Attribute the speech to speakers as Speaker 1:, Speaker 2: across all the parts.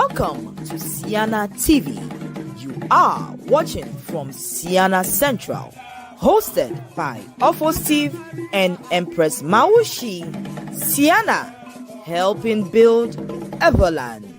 Speaker 1: Welcome to Ceana TV. You are watching from Ceana Central, hosted by Ofo Steve and Empresss Mawusi. Ceana, helping build Everland.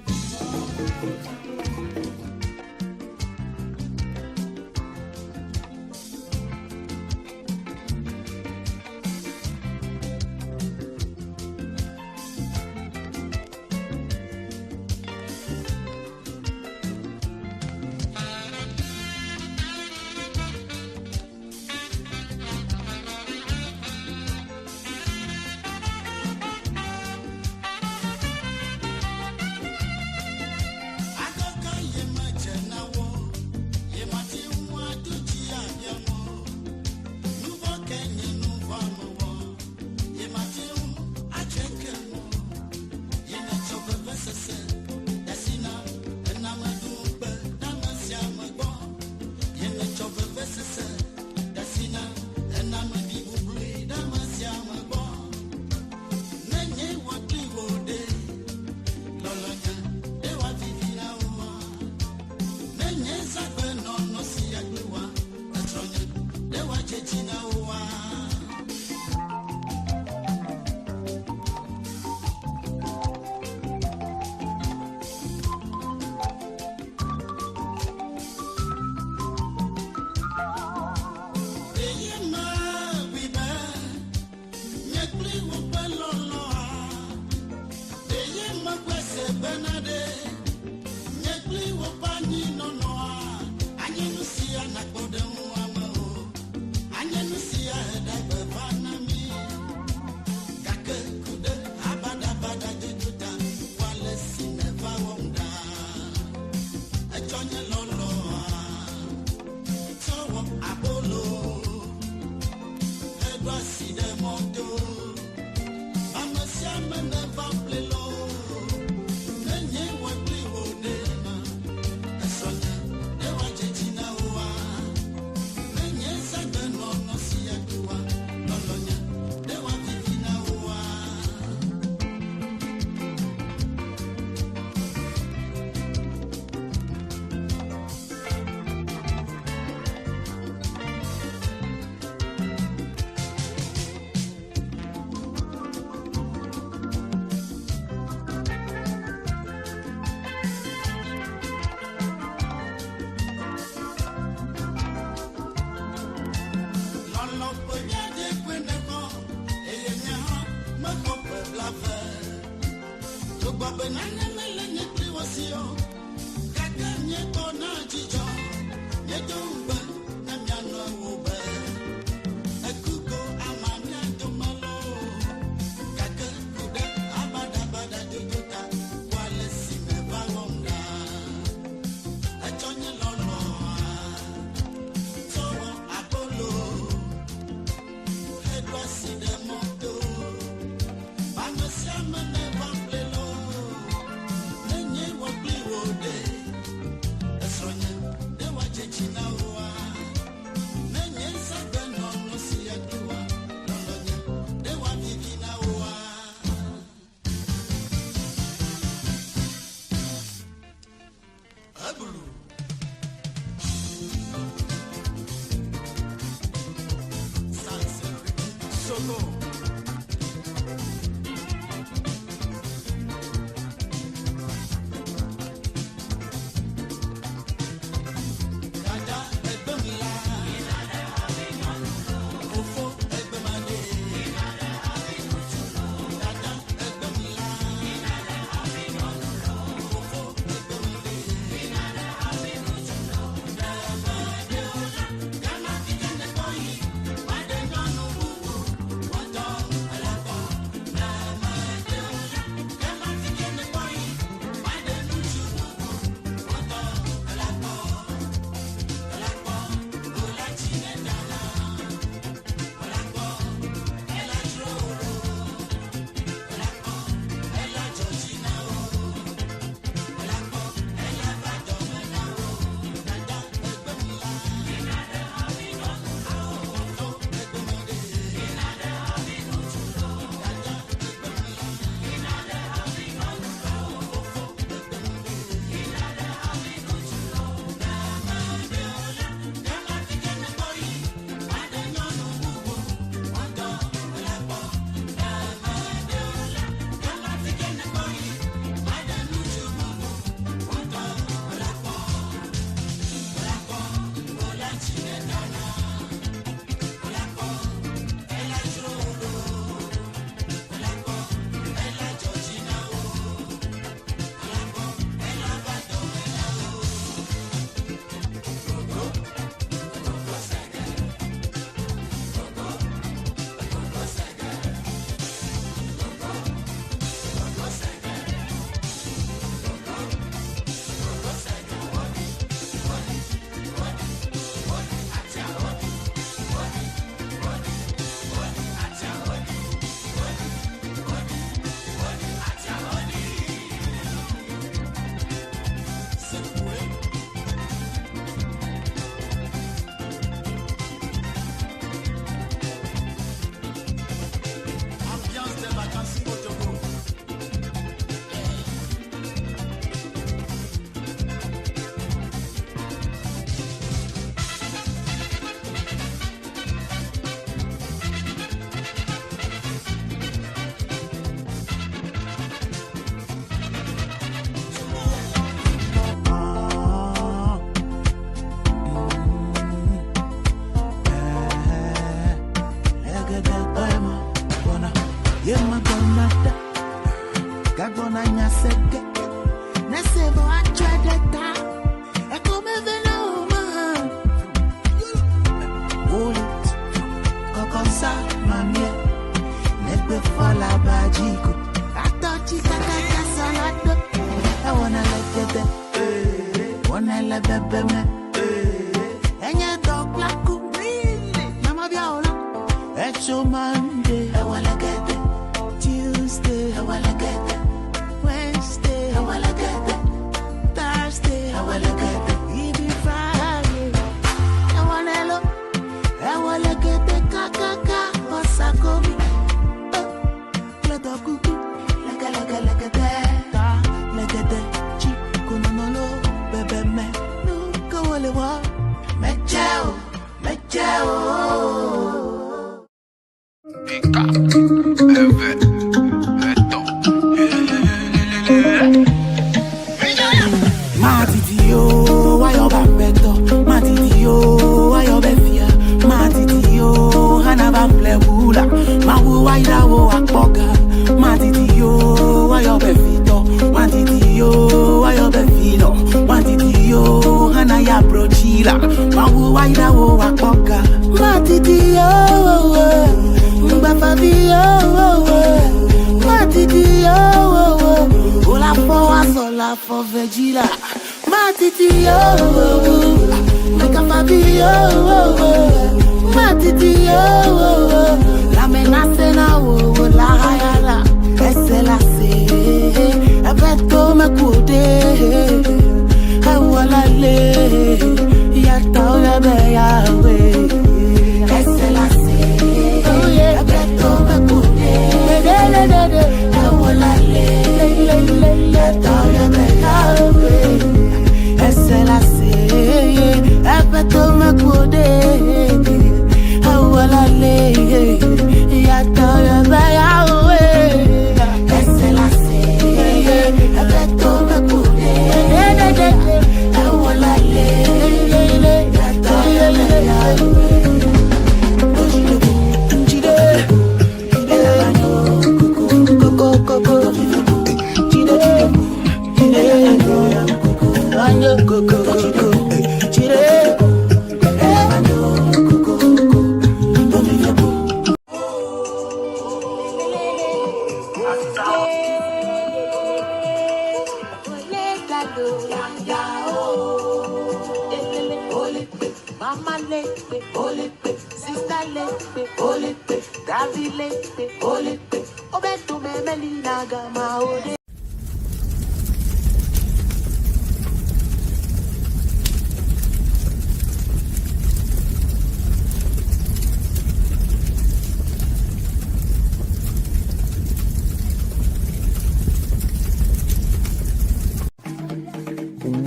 Speaker 2: Yema bonata, gabona nyaseke. Nesebo achadeta, ekome venoma. Wallet, kokosa mamie, nekbe fala bajiko. Atochi kakaka salado, I wanna let it, wanna let bebe. Enye dog laku, mama biaola. Exo Monday, I wanna get it. Tuesday, I wanna get it. Wednesday, I wanna get it. Thursday, I wanna get it. Even Friday, I wanna look. I wanna get it. Kaka, osakomi. Kleto kuku, lega that. Chico no, bebe me. No, go all the way. Mechao. Matitio, why you beto? Matitio, why you befia? Matitio, hanaba plebula. Mawu why da wo akboga. Matitio, why you befito? Matitio, why you befino? Matitio, hanaya brochila. Mawu why da wo akboga. Matitio, mbafavio, matitio, ola for sola for vegila. Matitio, mekafavio, matitio, la menace na wo la hayala. Esela se, abeto makude, hawala le, yata ya be yawe.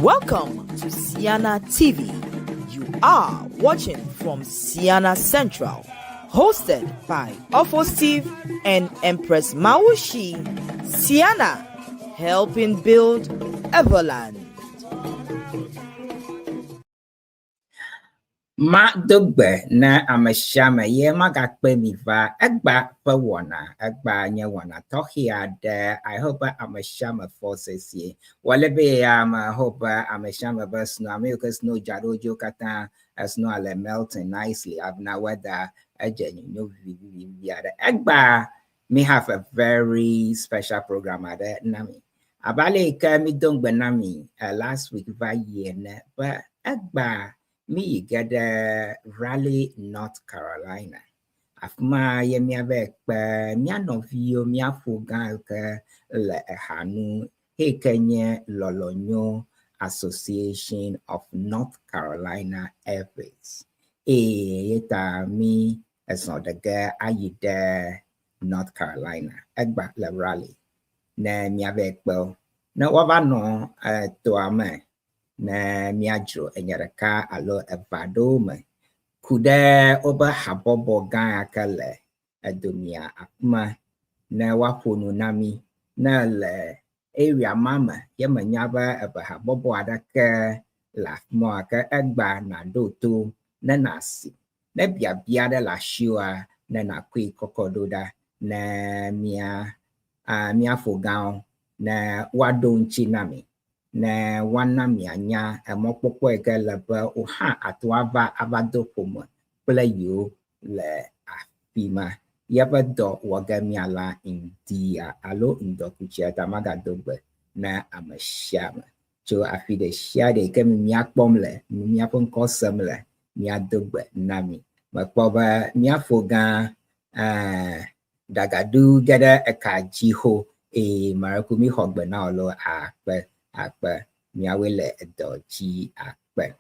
Speaker 1: Welcome to Ceana TV. You are watching from Ceana Central, hosted by Steve and Empress Mawusi. Ceana, helping build Everland.
Speaker 3: Ma dogbe na amashama ye magakpe miva egba pawana egba nyawana tohia de I hope amashama forces ye walebe hope amashama bus no americas no jaro jokata as no ale melting nicely I've now weather no egba me have a very special program at nami abale ka mi dongbe nami last week va ye ne but egba me get Raleigh, North Carolina. Afma ye mi avec mia novio mia fuga ke le hanu he Kenya LOLONYO Association of North Carolina Airways. Yeta mi as not the girl ayide North Carolina. Egba le Raleigh. Ne mi avec bo. Na wabano to ame. Na miadro enyereka alo evadome kude oba habobo gan akale edomia akuma na waponu nami na le area mama yemanyaba eba habobo adake la mo aka egba na doto na nasi na bia de la shiwa na kwi kokododa na mia fogao na wadon chinami na wana mianya emokpopo ekelebe uha atwava abado pomo playo le afima yabedo wagamiala india alo indokuchia tamagadogbe na amashama so afide shade kemi miakpomle miapon kosemle miadogbe nami makpoba miafoga dagadu gada ekajiho marakumi hogbe na olo akpe miawele doji akpe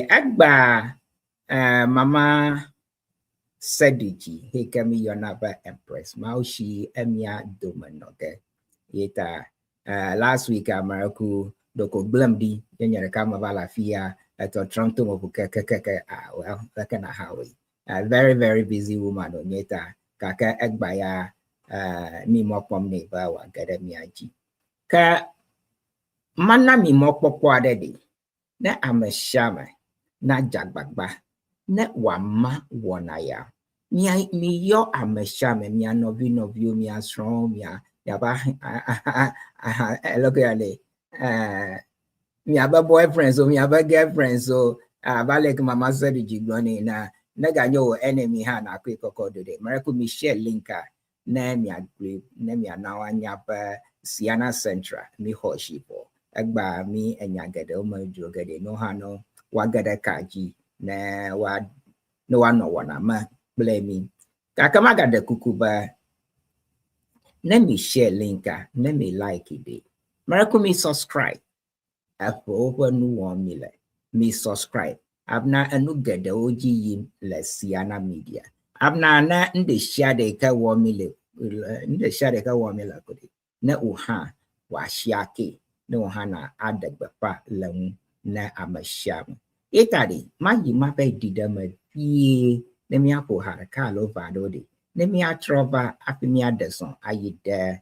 Speaker 3: agba mama sediji hekemi yonaba Empresss Mawusi emia domenoge yeta last week maraku doko blamdi yenyere kama vala fia to Toronto mobuke well that kind of how very very busy woman onyeta kaka agba ya mi mopom neba wa gada miaji ka mana mi mokpopo adede na amashama na jagbagba na wama wonaya mi yo amashama mi novio mi strong mi yaba look at it mi aba boyfriend so mi aba girlfriend so aba like mama said jigboni na ganyo enemy ha na kwekoko dode maraku mi share linka na mi agree na mi anawanya ba Ceana Central mi hoshipo agba mi enyagede omajogede no hano wagada kaji na no wana ma blame kakama gada kukuba na mi share linka na mi like it maraku mi subscribe apo nu won mi subscribe abna anu gede oji yim le Ceana media abna na nde share de ka wo mi le kodi na uha wa shiake na uha na adagba lamu na amasham etadi mayi mabe didama pie na mi apo haraka lo vadode na mi atrova apimi adeson ayide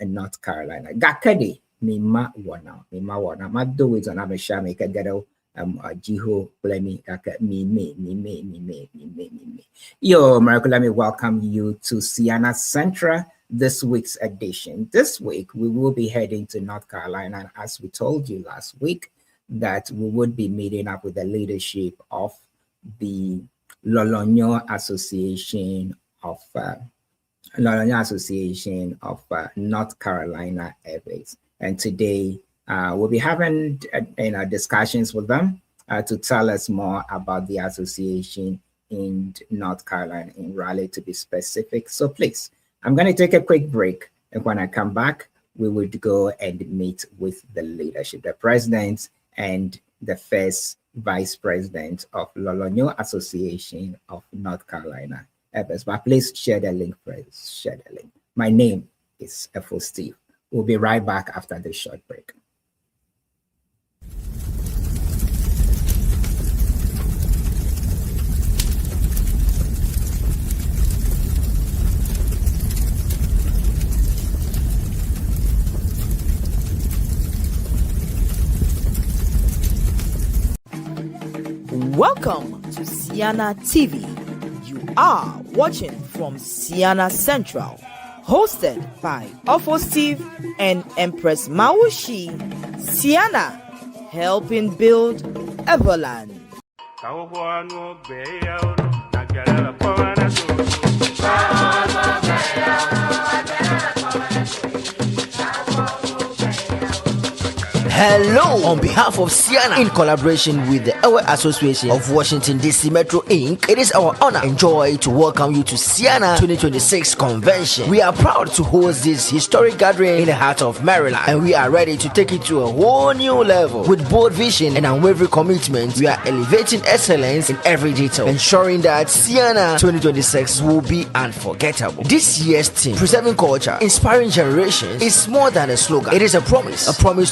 Speaker 3: North Carolina gakade mi ma wana ma do it on amasham e kagado jiho blemi kaka me yo Marco, let me welcome you to Ceana Central this week's edition. This week we will be heading to North Carolina, and as we told you last week that we would be meeting up with the leadership of the LOLONYO Association of North Carolina EWES. And today we'll be having discussions with them to tell us more about the association in North Carolina, in Raleigh to be specific. So please, I'm going to take a quick break. And when I come back, we would go and meet with the leadership, the president and the first vice president of LOLONYO Association of North Carolina EWES. But please share the link, please share the link. My name is F.O. Steve. We'll be right back after this short break.
Speaker 1: Welcome to Ceana TV. You are watching from Ceana Central, hosted by Ofo Steve and Empress Mawusi. Ceana, helping build Everland.
Speaker 4: Hello, on behalf of Ceana, in collaboration with the EWES Association of Washington DC Metro Inc., it is our honor and joy to welcome you to Ceana 2026 convention. We are proud to host this historic gathering in the heart of Maryland, and we are ready to take it to a whole new level. With bold vision and unwavering commitment, we are elevating excellence in every detail, ensuring that Ceana 2026 will be unforgettable. This year's theme, Preserving Culture, Inspiring Generations, is more than a slogan. It is a promise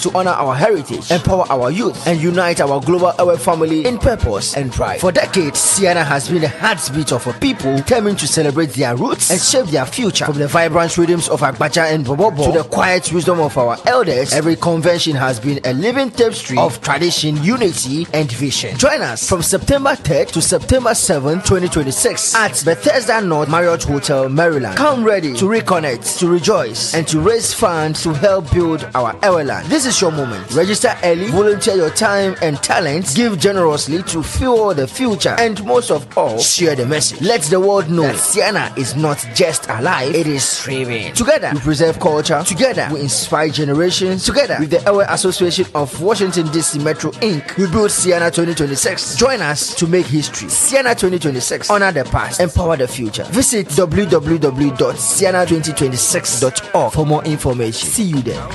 Speaker 4: to honor our heritage, empower our youth, and unite our global AWE family in purpose and pride. For decades, Ceana has been the heartbeat of a people determined to celebrate their roots and shape their future. From the vibrant rhythms of Agbaja and Bobobo to the quiet wisdom of our elders, every convention has been a living tapestry of tradition, unity, and vision. Join us from September 3rd to September 7th, 2026 at Bethesda North Marriott Hotel, Maryland. Come ready to reconnect, to rejoice, and to raise funds to help build our Eweland. This is your moment. Register early, volunteer your time and talents, give generously to fuel the future, and most of all, share the message. Let the world know that Ceana is not just alive, it is thriving. Together, we preserve culture. Together, we inspire generations. Together, with the AWE Association of Washington DC Metro Inc., we build Ceana 2026. Join us to make history. Ceana 2026. Honor the past. Empower the future. Visit www.ceana2026.org for more information. See you there.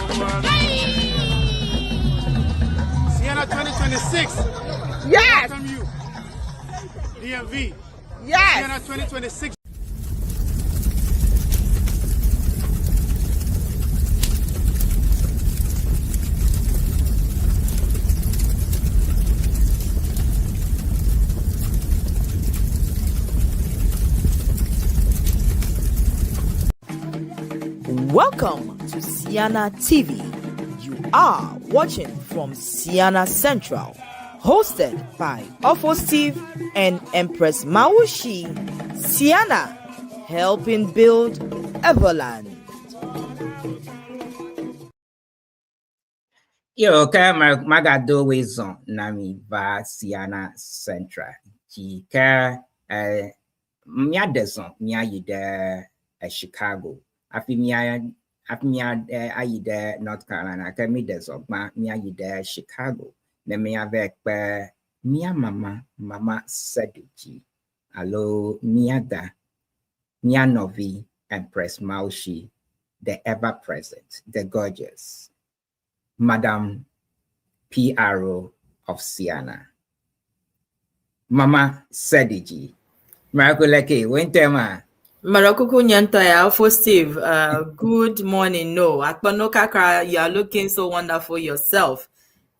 Speaker 5: Ceana 2026.
Speaker 1: Yes.
Speaker 5: Welcome you. DMV.
Speaker 1: Yes.
Speaker 5: Ceana 2026.
Speaker 1: Welcome to Ceana TV. You are watching from Ceana Central, hosted by Steve and Empress Mawusi. Ceana, helping build Everland.
Speaker 3: Yo, kama magado wezon nami va Ceana Central. Jika mia deson mia yide Chicago. Afi mia ayide North Carolina. Kami deson ma mia yide Chicago. Ne mia vek mia mama Sediji. Alo mia da mia novi Empress Mawusi, the ever present, the gorgeous Madam PRO of Ceana. Mama Sediji. Marakuleke, wentema.
Speaker 6: Marakuku Nyanta ya for Steve. Good morning. No, Akpano Kaka, you are looking so wonderful yourself.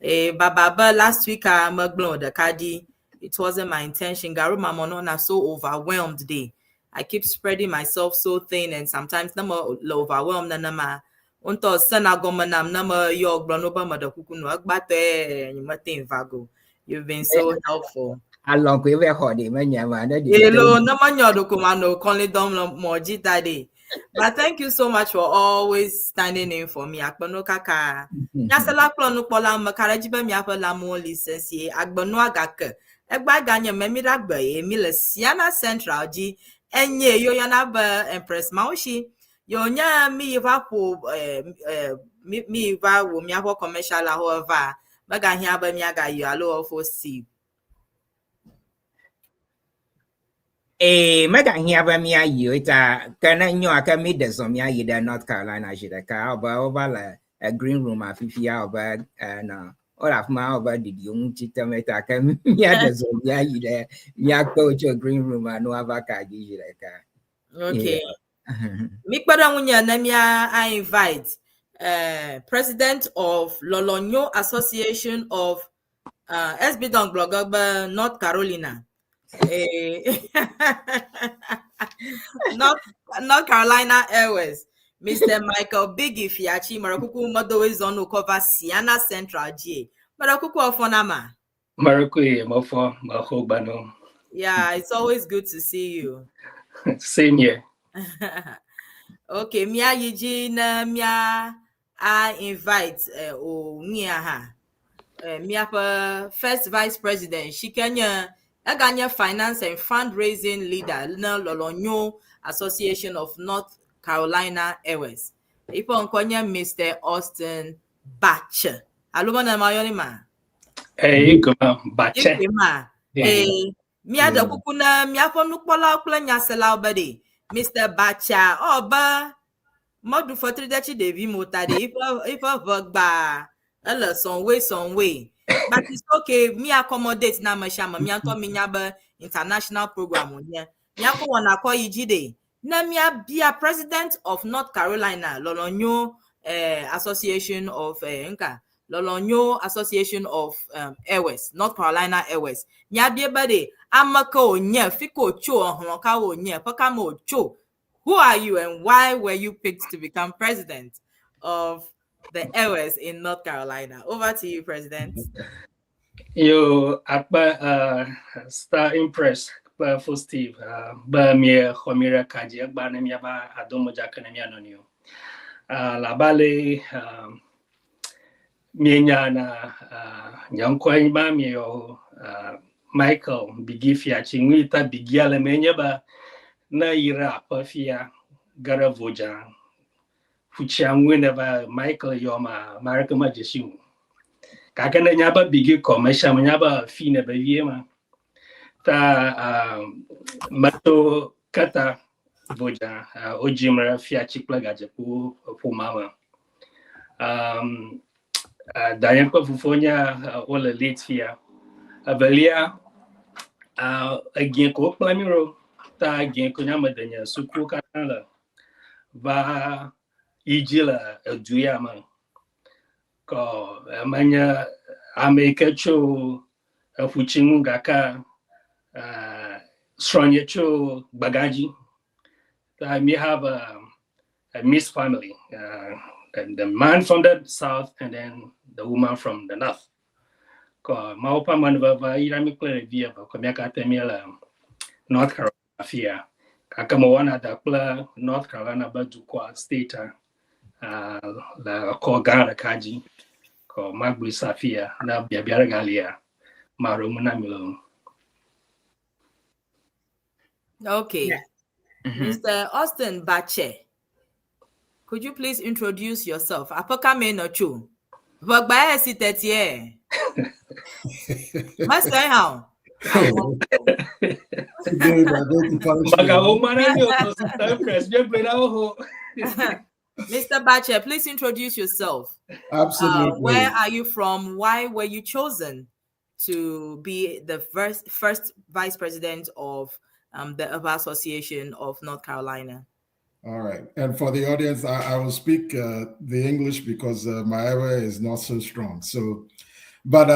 Speaker 6: Baba, last week I'm the Kadi. It wasn't my intention. Garu Mamonona so overwhelmed day. I keep spreading myself so thin, and sometimes I'm overwhelmed. Nama unto sana gomanam nama yog blanoba madakuku no agbate nyumate vago. You've been so helpful.
Speaker 3: Along with a holiday,
Speaker 6: Hello, no man your documento, calling them more day. But thank you so much for always standing in for me. Akbano kaka. Nyasala plano pola makarajiba miapa la mo license. Agbano agaka. Egba ganya memira gbe emile Ceana Central G. Enye yo yanaba Empress Mawusi. Yo nya mi va po mi va wo mi avo commercial la ho va. Baga hiaba mi aga yo alo for see.
Speaker 3: Mega hiaba mia yuita kana nyo aka mi deson mia yida North Carolina jideka over a green room afifia over na all of my over did you chitameta aka mia deson mia yida mia coach green room and no avaka jideka.
Speaker 6: Okay. Mikpada munya namia I invite President of LOLONYO Association of SB Don Blogger North Carolina. North Carolina Airways, Mr. Michael Biggy Fiachi Marakuku Modowe Zono cover Ceana Central G. Marakuku Ofonama.
Speaker 7: Marakuku Mofo Mahobano.
Speaker 6: Yeah, it's always good to see you.
Speaker 7: Same here.
Speaker 6: Okay, Mia Yiji na Mia I invite Mia Mia first vice president Shikanya Aganya Finance and Fundraising Leader, LOLONYO Association of North Carolina EWES. Ipo nkonya Mr. Austin Batch. Alumana mayonima.
Speaker 7: Kuma Batch.
Speaker 6: Mia da kukuna mia po nukpola kula nyasela obede. Mr. Batcha oba modu for 3 dachi devi motade ifa vogba. Ella some way. But it's okay. Me accommodate na mashama. Me anto me nyaba international program on here. Me ako wana ko yijide. Na me be a president of North Carolina LOLONYO Association of LOLONYO Association of EWES, North Carolina EWES. Nyabiebade, amako nye fiko cho honokawo nye pakamo cho. Who are you and why were you picked to become president of the EWES in North Carolina? Over to you, President.
Speaker 7: Yo, Star Empresss, for Steve, Bamir, Homira Kaji, Banamiaba, Adomo Jacanamiano. La Bale, Minyana, Yankwan Bamio, Michael, BIGGY FIATSI-PRESIDent, BIGGY Alemenyaba, Naira, Pafia, Garavoja, Fuchang, whenever Michael Yoma, Maracama Jeshu. Kakana nyaba BIGGY commercial nyaba fine baviema ta mato kata voja ojimra FIATSI plagaje pu mama dayan ko fufonya ola litia avalia again ko plamiro ta again ko nyama danya suku kanala va ijila duyama ko manya amekacho fuchingu gaka stronyecho bagaji. I may have a mixed family, and the man from the south and then the woman from the north. Ko maupa manva irami kle via ko miaka temela North Carolina fia kama wana dakla North Carolina badukwa state la ko gara kaji ko magbu safia na biara galia marumuna milo.
Speaker 6: Okay. Yeah. Mr. Austin Bache, could you please introduce yourself? Apoka me no chu. Vogba si tetie. Master how? Mr. Bache, please introduce yourself.
Speaker 8: Absolutely.
Speaker 6: Where are you from? Why were you chosen to be the first vice president of the Association of North Carolina?
Speaker 8: All right. And for the audience, I will speak the English because my Ewe is not so strong. So, but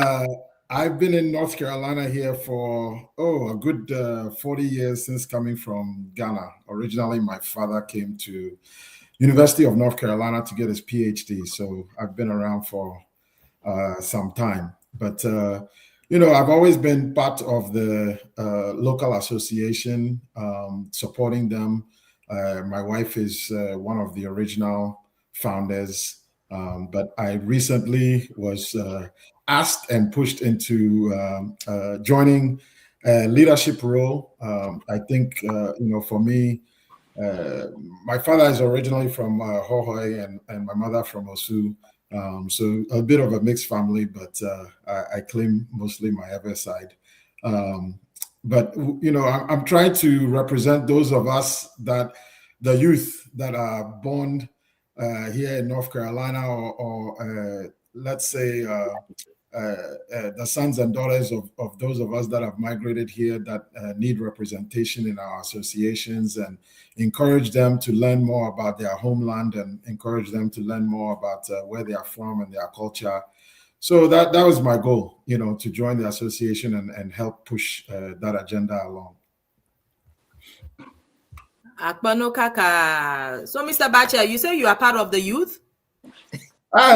Speaker 8: I've been in North Carolina here for, a good 40 years since coming from Ghana. Originally, my father came to University of North Carolina to get his PhD. So I've been around for some time. But, I've always been part of the local association, supporting them. My wife is one of the original founders, but I recently was asked and pushed into joining a leadership role. I think, for me, my father is originally from Hohoi and my mother from Osu. So a bit of a mixed family, but I claim mostly my Ewe side. But, I'm trying to represent those of us that the youth that are born here in North Carolina or let's say the sons and daughters of those of us that have migrated here that need representation in our associations, and encourage them to learn more about their homeland and encourage them to learn more about where they are from and their culture. So that was my goal, to join the association and help push that agenda along.
Speaker 6: Akbano Kaka. So, Mr. Bache, you say you are part of the youth?
Speaker 8: I'm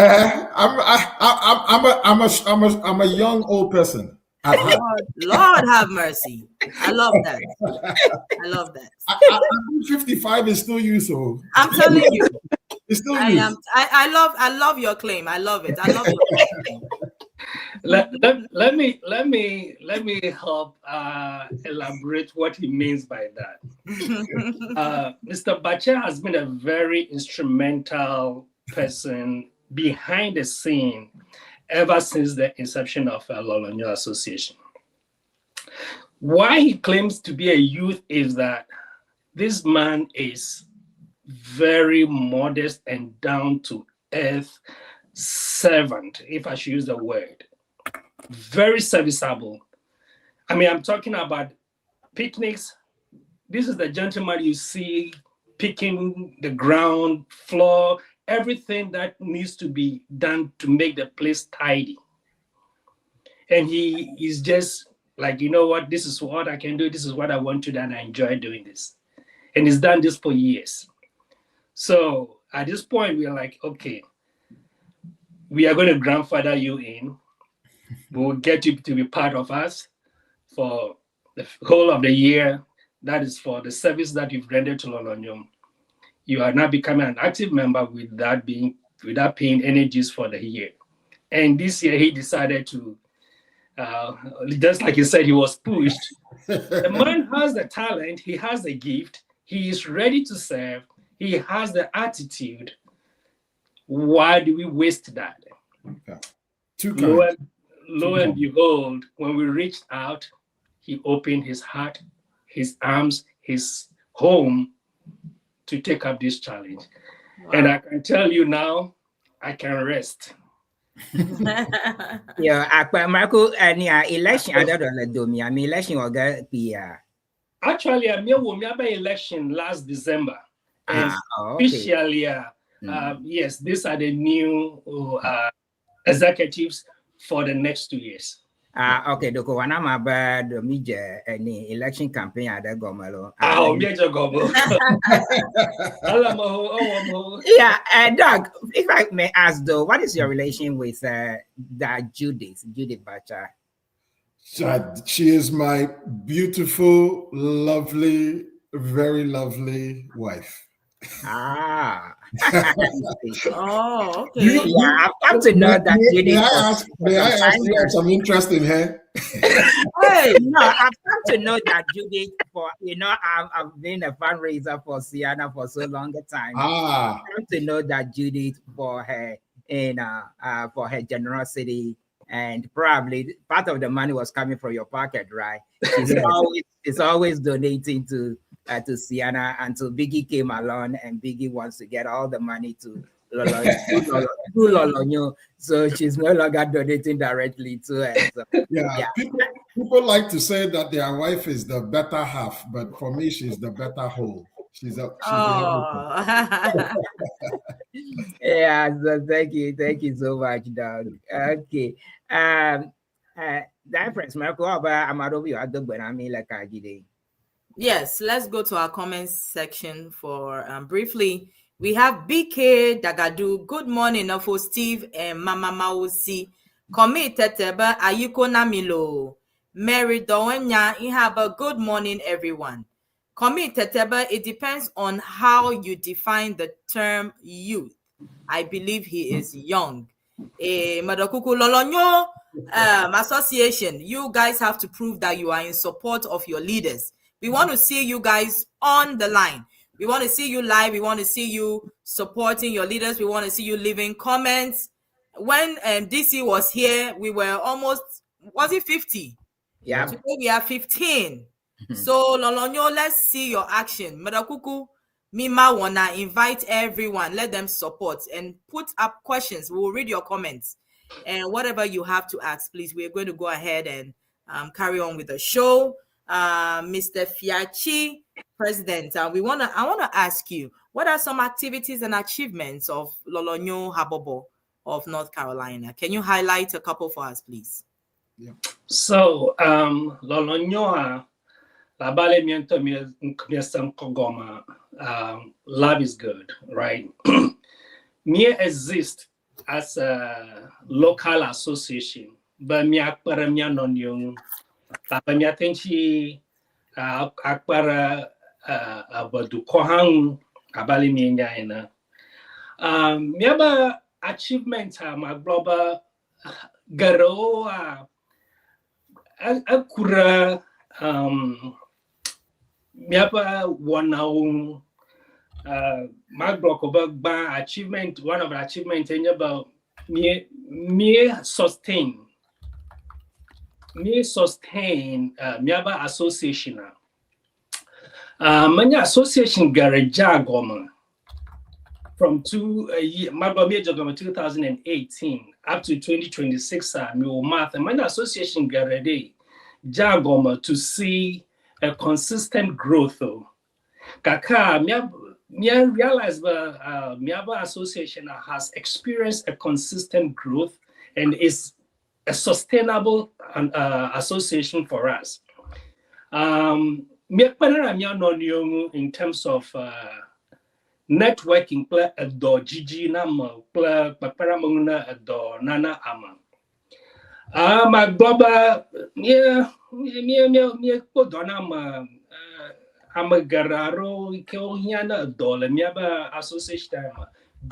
Speaker 8: a young old person.
Speaker 6: Lord have mercy. I love that. I love that.
Speaker 8: I'm 55 is still you, so
Speaker 6: I'm telling you.
Speaker 8: It's still you.
Speaker 6: I love your claim. I love it. I love your claim.
Speaker 7: Let me help elaborate what he means by that. Mr. Bache has been a very instrumental person behind the scene ever since the inception of LOLONYO Association. Why he claims to be a youth is that this man is very modest and down-to-earth servant, if I should use the word. Very serviceable. I mean, I'm talking about picnics. This is the gentleman you see picking the ground floor, everything that needs to be done to make the place tidy. And he is just like, you know what, this is what I can do, this is what I want to do, and I enjoy doing this. And he's done this for years. So at this point, we are like, okay, we are going to grandfather you in. We'll get you to be part of us for the whole of the year. That is for the service that you've rendered to LOLONYO. You are now becoming an active member without paying any dues for the year. And this year he decided to, just like you said, he was pushed. The man has the talent, he has the gift, he is ready to serve, he has the attitude. Why do we waste that?
Speaker 8: Yeah. Lo
Speaker 7: and behold, when we reached out, he opened his heart, his arms, his home to take up this challenge. Wow. And I can tell you now, I can rest.
Speaker 3: Yeah, Marco, election, I don't know, I mean, election will get the.
Speaker 7: Actually, I made election last December. And officially, yes, these are the new executives for the next 2 years.
Speaker 3: Okay, doko wana maba do mije any election campaign ada gomelo.
Speaker 7: Major gomo.
Speaker 3: Yeah, Doug, if I may ask though, what is your relation with that Judith Bacha?
Speaker 8: She is my beautiful, lovely, very lovely wife.
Speaker 3: Ah.
Speaker 6: Oh, okay.
Speaker 3: I've come to know that Judith.
Speaker 8: May I ask you some interest in her?
Speaker 3: Hey, no, I've come to know that Judith I've been a fundraiser for Ceana for so long a time. I've come to know that Judith for her for her generosity, and probably part of the money was coming from your pocket, right? She's always donating to Ceana until Biggy came along, and Biggy wants to get all the money to LOLONYO, so she's no longer donating directly to her. So,
Speaker 8: yeah. People like to say that their wife is the better half, but for me, she's the better whole. She's the
Speaker 3: yeah. So thank you so much, Doug. Okay, Empresss, Marco,
Speaker 6: yes, let's go to our comments section for briefly. We have BK Dagadu. Good morning, for Steve and Mama Mawusi. Komi Teteba Ayiko Namilo. Mary Dowenya. You have a good morning, everyone. Komi Teteba, it depends on how you define the term youth. I believe he is young. Madakuku LOLONYO association, you guys have to prove that you are in support of your leaders. We want to see you guys on the line. We want to see you live. We want to see you supporting your leaders. We want to see you leaving comments. When DC was here, we were almost, was it 50?
Speaker 3: Yeah.
Speaker 6: Today we are 15. So, LOLONYO, let's see your action. Madakuku, Mima wanna invite everyone. Let them support and put up questions. We will read your comments. And whatever you have to ask, please, we're going to go ahead and carry on with the show. Mr. FIATSI-PRESIDENT, I want to ask you, what are some activities and achievements of LOLONYO Habobo of North Carolina? Can you highlight a couple for us, please?
Speaker 8: Yeah.
Speaker 7: So, LOLONYO, love is good, right? Me exist as a local association, but me akpara me anonyo. Papa me atenchi akpara abadu kohang abali me nyana. Me aba achievement ma global garoa akura me aba one Magbrok achievement, one of the achievements in about me sustain me association. Many association garage goma from 2018 up to 2026. Me math and many association garage jagoma to see a consistent growth. Kaka me realize the Miaba Association has experienced a consistent growth and is a sustainable association for us. In terms of networking, play a do Gigi nama, play paparamuna a do nana ama. My global, me podonama. I'm a gararo keonyana dollar miaba association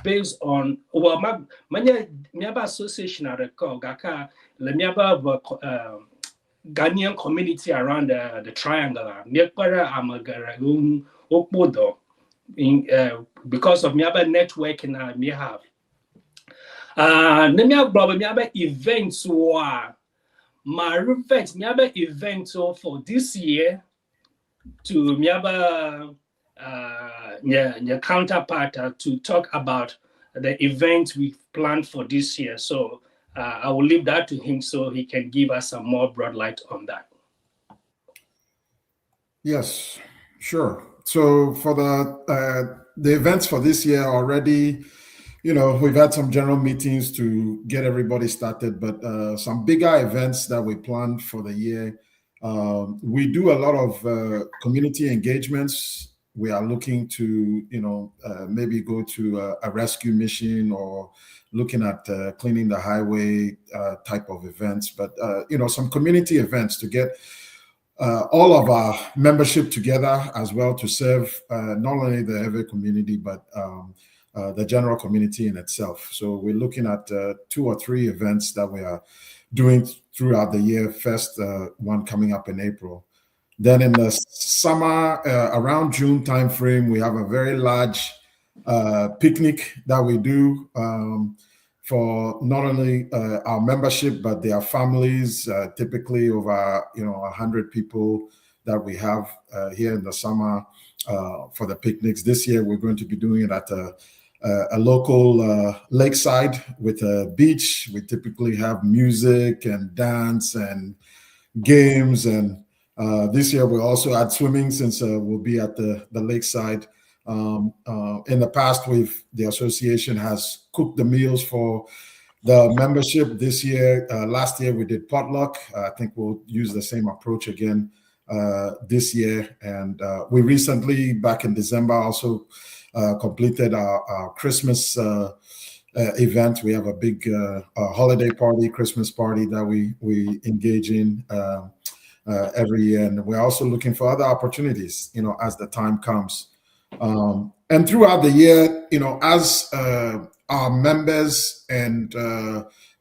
Speaker 7: based on miaba association at the gaka le miaba Ghanaian community around the triangle. Miapara I'm a garagum opodo in because of miaba networking we have. Nemia blog miaba events wa my events miaba event for this year. To Miaba, your counterpart to talk about the event we've planned for this year. So I will leave that to him so he can give us some more broad light on that.
Speaker 8: Yes, sure. So for the events for this year already, we've had some general meetings to get everybody started, but some bigger events that we planned for the year. We do a lot of community engagements. We are looking to, maybe go to a rescue mission or looking at cleaning the highway type of events. But, some community events to get all of our membership together as well to serve not only the Ewe community, but the general community in itself. So we're looking at 2 or 3 events that we are doing throughout the year. First one coming up in April. Then in the summer, around June timeframe, we have a very large picnic that we do for not only our membership, but their families, typically over 100 people that we have here in the summer for the picnics. This year, we're going to be doing it at a local lakeside with a beach. We typically have music and dance and games. And this year we'll also add swimming since we'll be at the lakeside. In the past, the association has cooked the meals for the membership. This year, last year we did potluck. I think we'll use the same approach again this year. And we recently, back in December, also completed our Christmas event. We have a big holiday party, Christmas party that we engage in every year, and we're also looking for other opportunities, as the time comes. And throughout the year, as our members and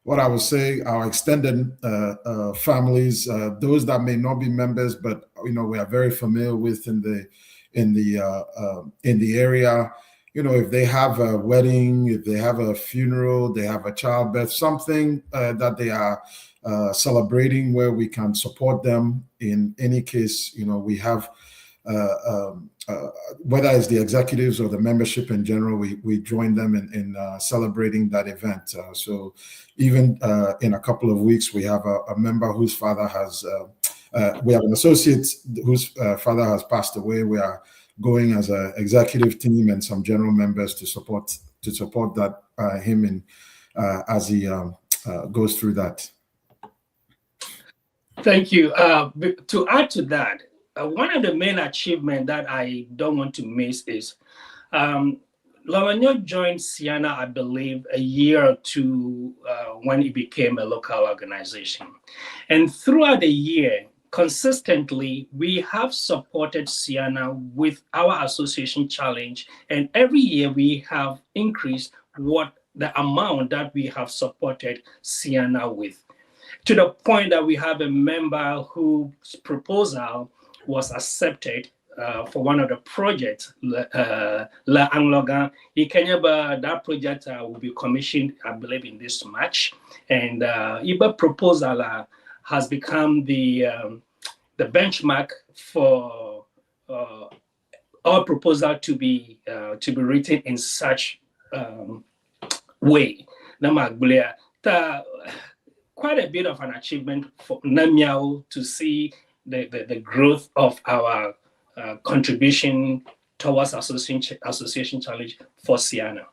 Speaker 8: what I would say our extended families, those that may not be members, but we are very familiar with in the area, if they have a wedding, if they have a funeral, they have a childbirth, something that they are celebrating where we can support them. In any case, we have whether it's the executives or the membership in general, we join them in celebrating that event. So even in a couple of weeks, we have a member whose father has we have an associate whose father has passed away. We are going as an executive team and some general members to support that him in as he goes through that.
Speaker 7: Thank you. To add to that, one of the main achievements that I don't want to miss is LOLONYO joined Ceana, I believe, a year or two when it became a local organization. And throughout the year, consistently, we have supported Ceana with our association challenge. And every year we have increased the amount that we have supported Ceana with, to the point that we have a member whose proposal was accepted for one of the projects, La Anglogan. That project will be commissioned, I believe, in this March. And IBA proposal has become the benchmark for our proposal to be written in such way. Quite a bit of an achievement for Namiao to see the growth of our contribution towards association challenge for Ceana.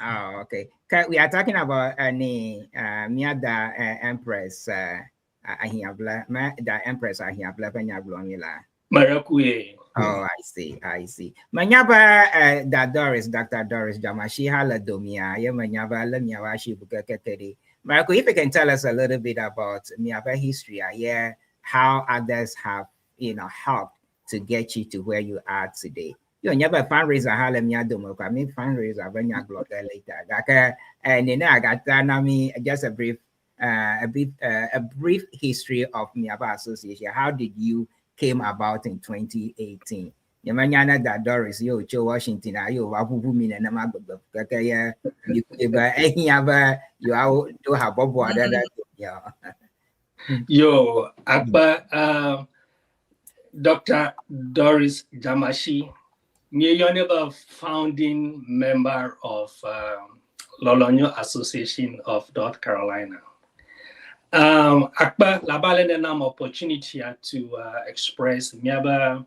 Speaker 3: Oh, okay. We are talking about the Empress the Empress
Speaker 7: Marakuye.
Speaker 3: Oh, I see. Manyaba Dr. Doris Jamashi Haladomia, Yamanyaba Lemyawashi Bukaketeri. Marco, if you can tell us a little bit about Miaba history, I hear how others have, helped to get you to where you are today. You never fundraiser Halemia Domo, I mean fundraiser when you're later. And I got just a brief history of Miaba Association. How did you came about in 2018? Yamanyana that Doris, yo, Joe Washington, you Wabu Min and Amagba, you do have Bob Water.
Speaker 7: Yo, Akba, Dr. Doris Jamashi, near founding member of LOLONYO Association of North Carolina. Akba labale nam opportunity to express miaba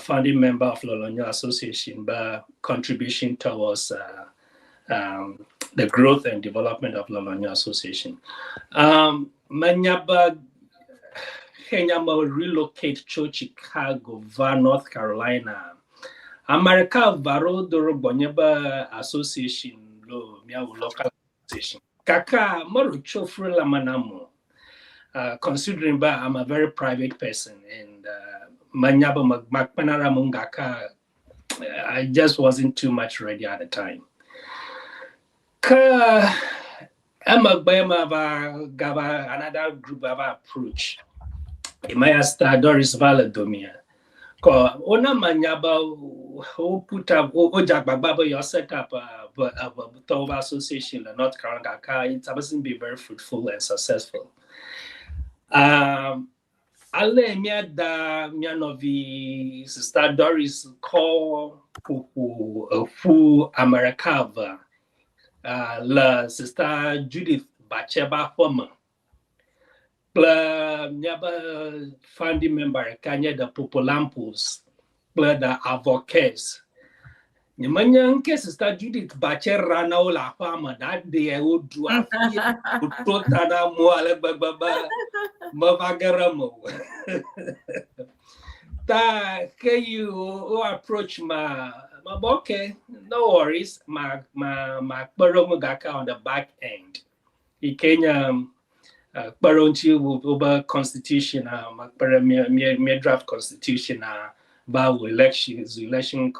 Speaker 7: founding member of LOLONYO Association by contribution towards the growth and development of LOLONYO Association. Manyaba Kenyama relocate to Chicago, North Carolina. America Varo Doro Bonyaba Association lo miawu local association. Kaka Marucho Frela Manamo. Considering that I'm a very private person and Manyaba Makpanara Mungaka, I just wasn't too much ready at the time. Gava another group of approach. Imaya star Doris Valadomia. Ona Manyaba who put up Ojababa your setup of association in North Carolina. It hasn't been very fruitful and successful. Ale mia da mianovi sister Doris call fu Americava la sister Judith Bacheba Homer. Bla miaba founding member Kanye the Popolampus, bla the advocates. Nyamanyang ke sister Judith Bacher Ranaola Farmer that day I would do a totana moale baba mavagaramo. Ta ke you approach ma okay, no worries, ma baromugaka on the back end. He came baronchi over constitution me draft constitution about election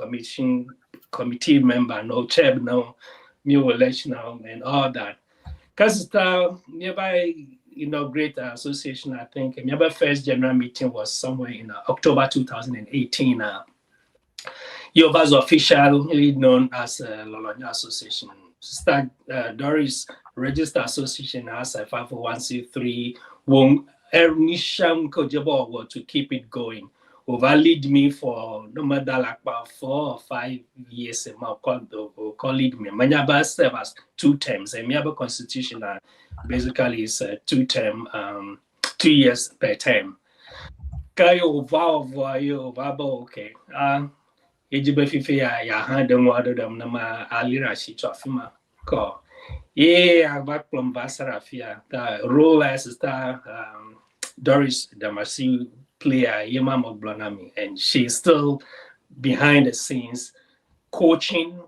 Speaker 7: committee member, no chair, no new election and all that. Because nearby inaugurate association, I think nearby first general meeting was somewhere in October 2018. You was officially known as LOLONYO Association. Start Doris registered association as a 501c3. Won Ernisham Kojabo to keep it going. Over lead me for no matter like about 4 or 5 years. Call lead me. Manyaba serve as 2 terms. And Miaba constitution basically is 2 term, 2 years per term. Kayo over okay. Ejibe fifi ya hande mwado dam nama alira shi chofima ko. Yeah, back from Basarafia. The role as star Doris Damasi player Yema Mogblanami, and she's still behind the scenes coaching,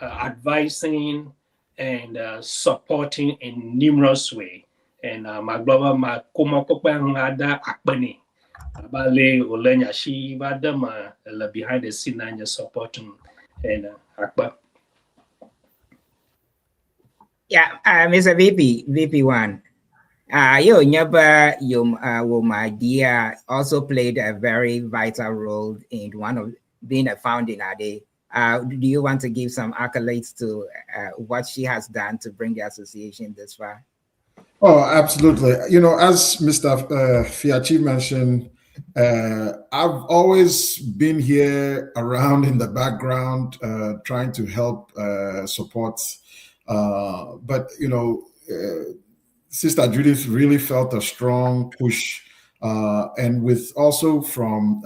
Speaker 7: advising, and supporting in numerous ways. And Maglova Makoma Kopangada Akbani. Abale Olenya she Vadama behind the scene and supporting and Akba.
Speaker 3: Yeah, Mr. VP1. You never my dear also played a very vital role in one of being a founding day. Do you want to give some accolades to what she has done to bring the association this far?
Speaker 8: Oh, absolutely. As Mr. Fiatsi mentioned, I've always been here around in the background, trying to help support. But Sister Judith really felt a strong push, and with also from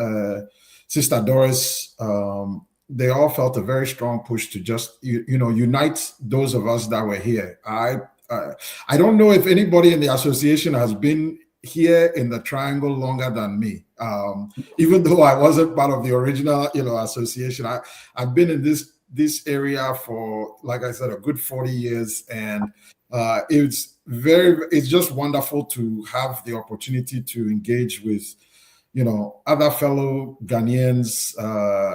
Speaker 8: Sister Doris, they all felt a very strong push to just unite those of us that were here. I don't know if anybody in the association has been here in the triangle longer than me. Even though I wasn't part of the original association, I've been in this area for, like I said, a good 40 years, and it's just wonderful to have the opportunity to engage with other fellow Ghanaians,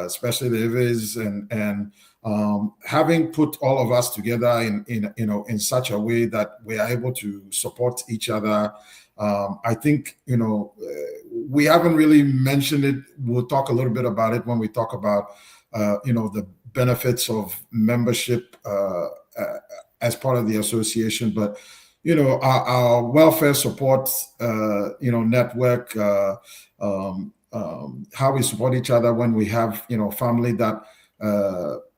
Speaker 8: especially the EWES, and having put all of us together in such a way that we are able to support each other. I think we haven't really mentioned it. We'll talk a little bit about it when we talk about the benefits of membership as part of the association. But our welfare support network, how we support each other when we have family that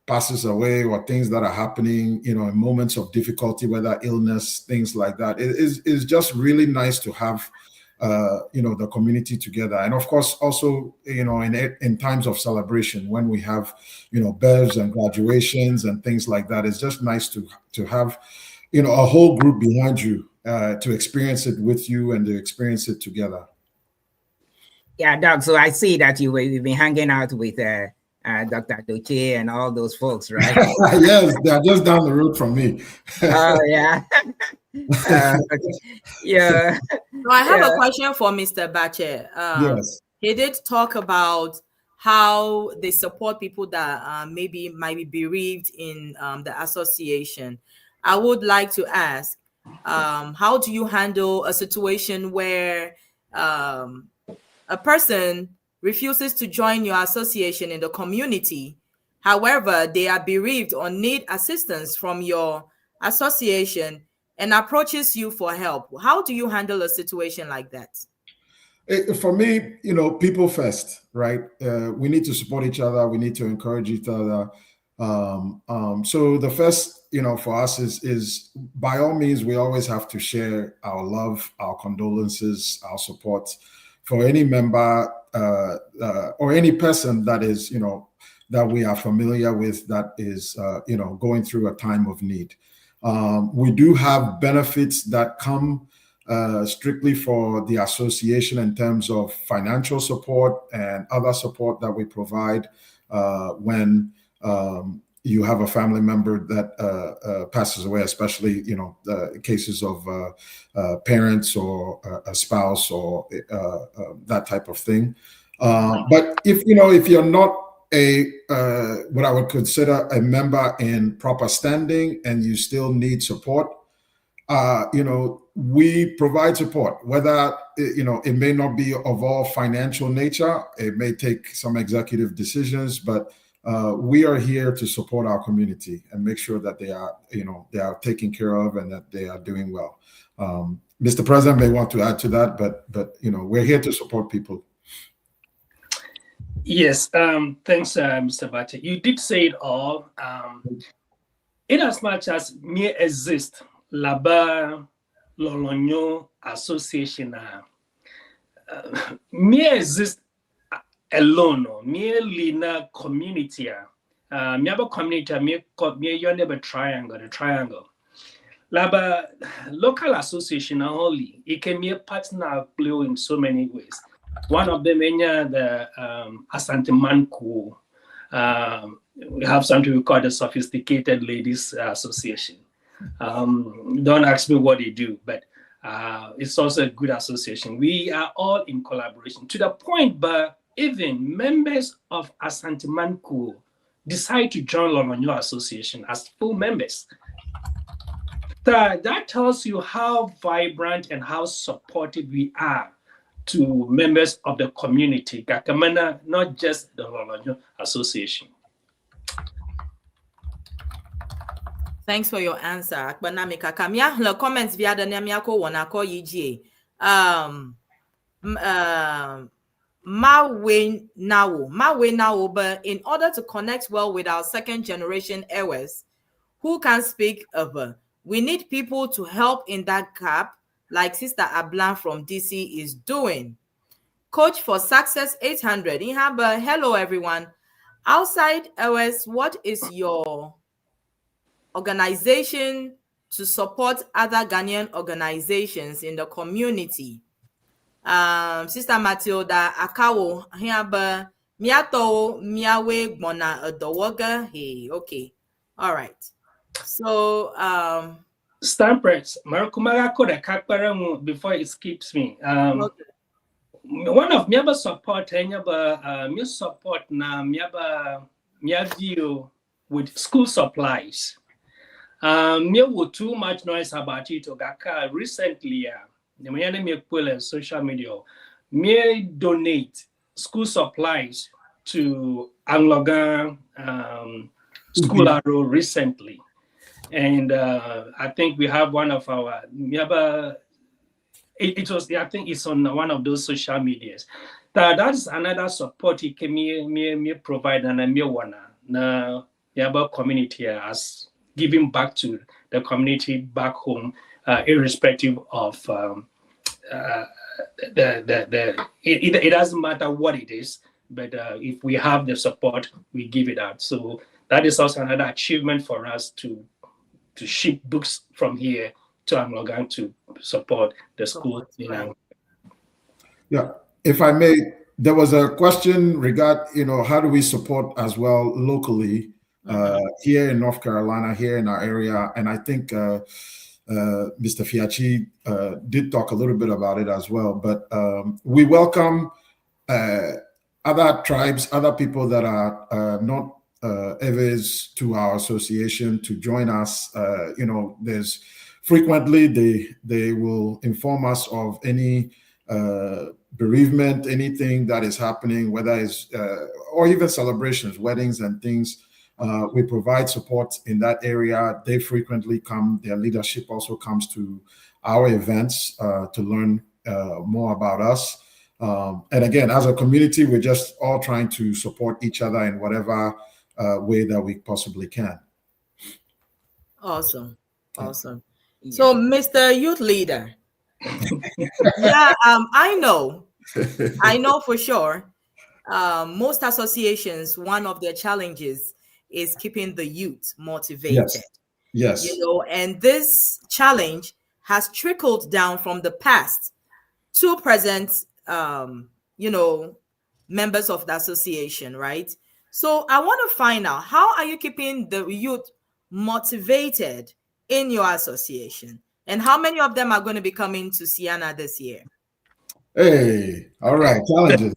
Speaker 8: passes away, or things that are happening in moments of difficulty, whether illness, things like that. It is just really nice to have the community together. And of course also in times of celebration, when we have births and graduations and things like that, it's just nice to have a whole group behind you to experience it with you and to experience it together.
Speaker 3: Yeah, Doug, so I see that you've been hanging out with Dr. Doche and all those folks, right?
Speaker 8: Yes, they're just down the road from me.
Speaker 3: Oh, yeah. Okay. Yeah.
Speaker 6: So I have a question for Mr. Bache.
Speaker 8: Yes.
Speaker 6: He did talk about how they support people that maybe might be bereaved in the association. I would like to ask, how do you handle a situation where a person refuses to join your association in the community? However, they are bereaved or need assistance from your association and approaches you for help. How do you handle a situation like that?
Speaker 8: For me, people first, right? We need to support each other. We need to encourage each other. So the first, for us is by all means, we always have to share our love, our condolences, our support for any member or any person that is, that we are familiar with, that is, going through a time of need. We do have benefits that come strictly for the association in terms of financial support and other support that we provide when you have a family member that passes away, especially cases of parents or a spouse or that type of thing. But if you're not what I would consider a member in proper standing and you still need support, we provide support, whether it may not be of all financial nature. It may take some executive decisions, but we are here to support our community and make sure that they are taken care of and that they are doing well. Mr. President may want to add to that, but we're here to support people.
Speaker 7: Yes, thanks, Mr. Bache. You did say it all. In as much as me exist, Laba Lolonyo Association, me exist alone, me lina community. Me have a community, me your neighbor triangle, the triangle. Laba local association only. It can be a partner play in so many ways. One of them is the Asante Manku. We have something we call the Sophisticated Ladies Association. Don't ask me what they do, but it's also a good association. We are all in collaboration to the point, but even members of Asante Manku decide to join LOLONYO Association as full members. That tells you how vibrant and how supportive we are to members of the community, Gakamana, not just the LOLONYO Association.
Speaker 6: Thanks for your answer. Akbanamika Kamia, the comments via the Namiako Wanako Yiji. Mawe now, but in order to connect well with our second generation EWES, who can speak of we need people to help in that gap, like Sister Ablan from DC is doing. Coach for Success 800. Hello, everyone. Outside EWES, what is your organization to support other Ghanaian organizations in the community? Sister Matilda Akawo, miato miawe mona adowoga. Hey, okay. All right. So,
Speaker 7: Stampress, Marukumaga Koda Kakparamu before it skips me.
Speaker 6: okay.
Speaker 7: One of miaba support, miaba support na miaba view with school supplies. Me with too much noise about it. Ogaka recently, the me put social media. Me donate school supplies to Anglogan School Arrow recently. And I think we have one of our I think it's on one of those social medias. That's another support he can me provide and me wanna na Yaba community as giving back to the community back home, irrespective of it doesn't matter what it is, but if we have the support, we give it out. So that is also another achievement for us to ship books from here to Amlogan to support the school.
Speaker 8: Yeah, if I may, there was a question regarding, how do we support as well locally here in North Carolina, here in our area, and I think Mr. Fiatsi did talk a little bit about it as well. But we welcome other tribes, other people that are not EWES to our association to join us. There's frequently they will inform us of any bereavement, anything that is happening, whether it's or even celebrations, weddings and things. We provide support in that area. They frequently come. Their leadership also comes to our events to learn more about us. And again, as a community, we're just all trying to support each other in whatever way that we possibly can.
Speaker 6: Awesome. So, Mr. Youth Leader, I know for sure. Most associations, one of their challenges is keeping the youth motivated.
Speaker 8: Yes.
Speaker 6: And this challenge has trickled down from the past to present, members of the association, right? So I want to find out, how are you keeping the youth motivated in your association? And how many of them are going to be coming to Ceana this year?
Speaker 8: Hey, all right, challenges.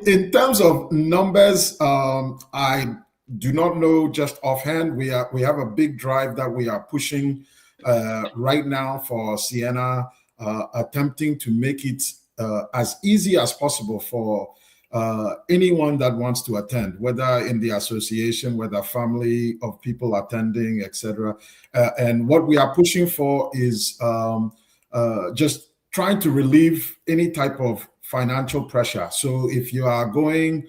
Speaker 8: In terms of numbers, I do not know just offhand. We have a big drive that we are pushing right now for Ceana, attempting to make it as easy as possible for anyone that wants to attend, whether in the association, whether family of people attending, etc. And what we are pushing for is just trying to relieve any type of financial pressure. So if you are going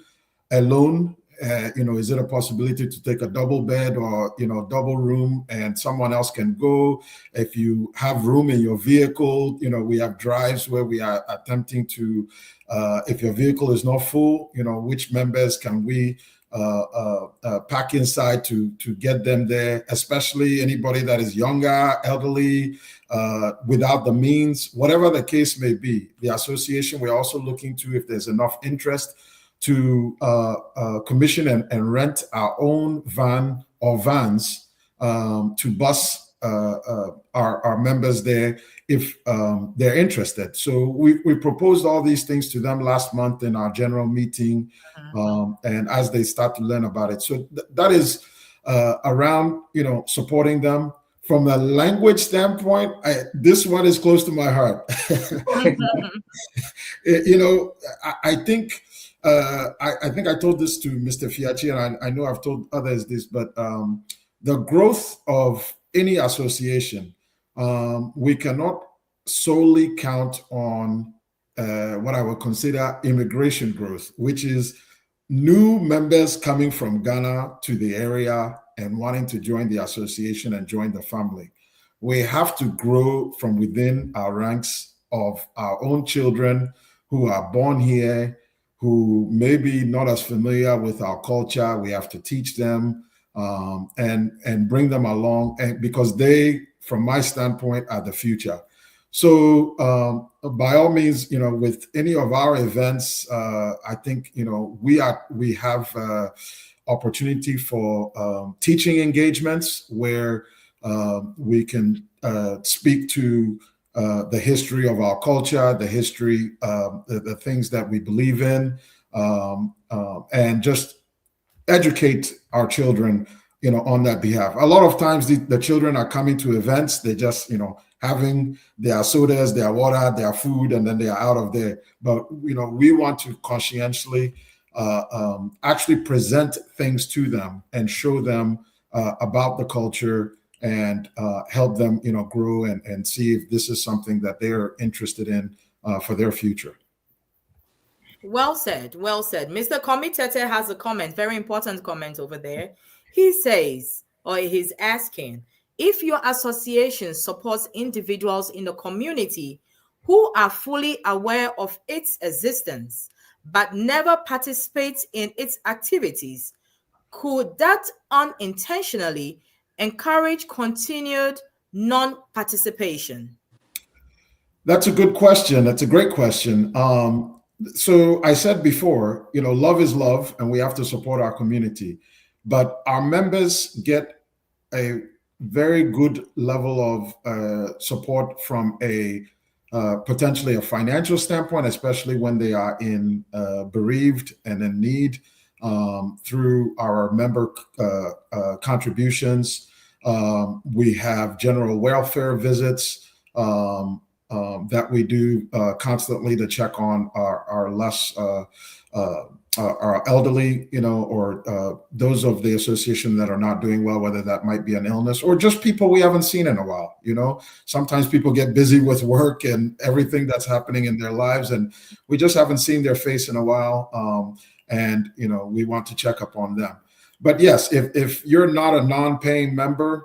Speaker 8: alone, is it a possibility to take a double bed or, double room and someone else can go? If you have room in your vehicle, we have drives where we are attempting to, if your vehicle is not full, which members can we pack inside to get them there, especially anybody that is younger, elderly, without the means, whatever the case may be. The association, we're also looking to, if there's enough interest, to commission and rent our own van or vans to bus our members there if they're interested. So we proposed all these things to them last month in our general meeting, and as they start to learn about it. So that is around, supporting them. From a language standpoint, this one is close to my heart. I think I told this to Mr. Fiatsi, and I know I've told others this, but the growth of any association, we cannot solely count on what I would consider immigration growth, which is new members coming from Ghana to the area and wanting to join the association and join the family. We have to grow from within our ranks of our own children who are born here, who may be not as familiar with our culture. We have to teach them and bring them along, and because they, from my standpoint, are the future. So by all means, with any of our events, I think, we have opportunity for teaching engagements where we can speak to the history of our culture, the history, the things that we believe in, and just educate our children, on that behalf. A lot of times the children are coming to events, they just, having their sodas, their water, their food, and then they are out of there. But, we want to conscientiously actually present things to them and show them about the culture and help them, grow and see if this is something that they're interested in for their future.
Speaker 6: Well said. Well said. Mr. Komitete has a comment, very important comment over there. He says, or he's asking, if your association supports individuals in the community who are fully aware of its existence, but never participates in its activities, could that unintentionally encourage continued non-participation?
Speaker 8: That's a good question. That's a great question. So I said before, love is love, and we have to support our community. But our members get a very good level of support from a potentially a financial standpoint, especially when they are in bereaved and in need, through our member contributions. We have general welfare visits that we do constantly to check on our less our elderly, or those of the association that are not doing well, whether that might be an illness or just people we haven't seen in a while. Sometimes people get busy with work and everything that's happening in their lives, and we just haven't seen their face in a while. And we want to check up on them. But yes, if you're not a non-paying member,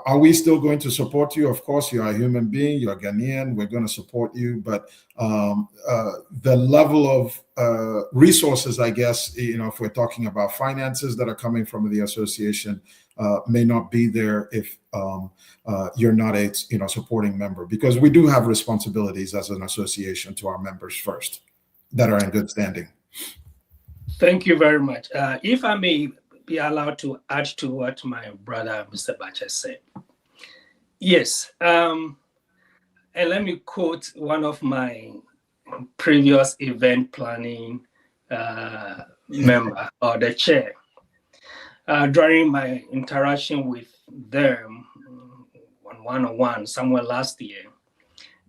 Speaker 8: are we still going to support you? Of course, you are a human being, you're Ghanaian, we're going to support you. But the level of resources, I guess, if we're talking about finances that are coming from the association, may not be there if you're not a supporting member, because we do have responsibilities as an association to our members first that are in good standing.
Speaker 7: Thank you very much. If I may be allowed to add to what my brother, Mr. Bache, said. Yes, and let me quote one of my previous event planning member or the chair. During my interaction with them one-on-one somewhere last year,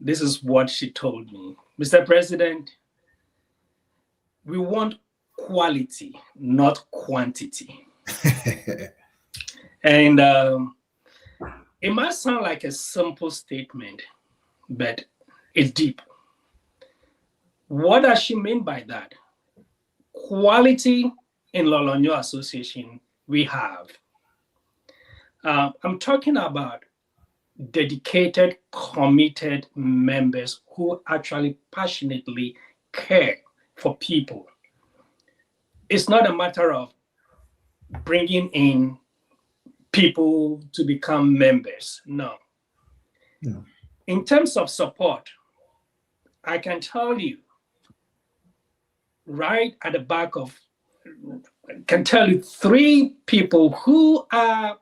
Speaker 7: this is what she told me. Mr. President, we want quality, not quantity. And it might sound like a simple statement, but it's deep. What does she mean by that? Quality in LOLONYO Association we have. I'm talking about dedicated, committed members who actually passionately care for people. It's not a matter of bringing in people to become members. No. Yeah. In terms of support, I can tell you right at the back of, I can tell you 3 people who are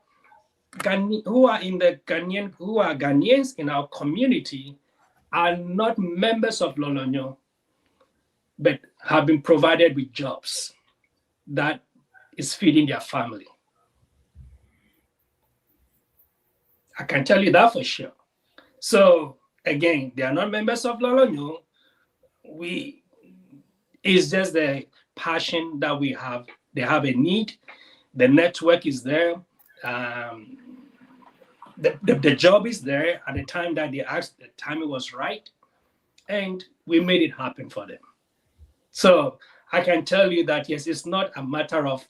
Speaker 7: Ghanaians in our community are not members of LOLONYO, but have been provided with jobs that is feeding their family. I can tell you that for sure. So again, they are not members of LOLONYO. It's just the passion that we have. They have a need. The network is there. The job is there at the time that they asked. The timing was right, and we made it happen for them. So I can tell you that, yes, it's not a matter of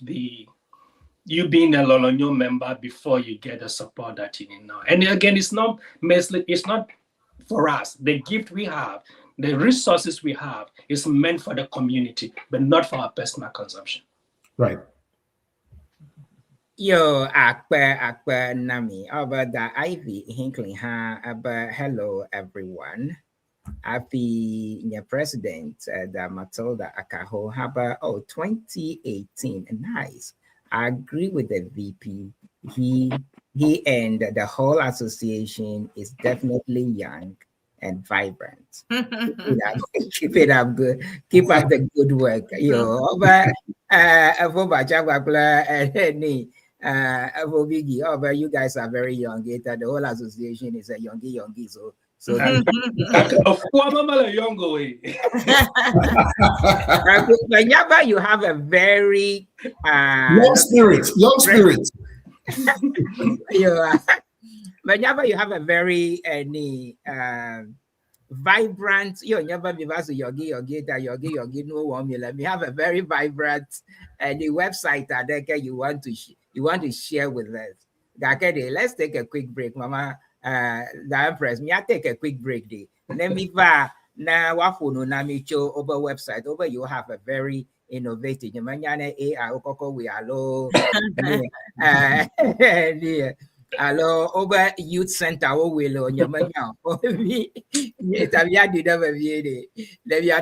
Speaker 7: you being a LOLONYO member before you get the support that you need now. And again, it's not for us. The gift we have, the resources we have is meant for the community, but not for our personal consumption.
Speaker 8: Right.
Speaker 3: Yo, akpe nami over the Ivy Hinkling ha about hello everyone. Happy new president the Matilda Akaho Haba 2018. Nice. I agree with the VP. He and the whole association is definitely young and vibrant. Keep it up good. Keep up the good work. Yo, but Biggy, but you guys are very young. The whole association is a youngie. So whenever you have a very
Speaker 8: young spirit.
Speaker 3: Whenever you have a very vibrant, you never be able to yogi no one. Let me have a very vibrant the website that you want to share with us. Let's take a quick break, Mama. The Empress, me I take a quick break. Let me now wafuno na micho over website over you have a very innovative. AI we allo hello over youth center will on your manya. Let me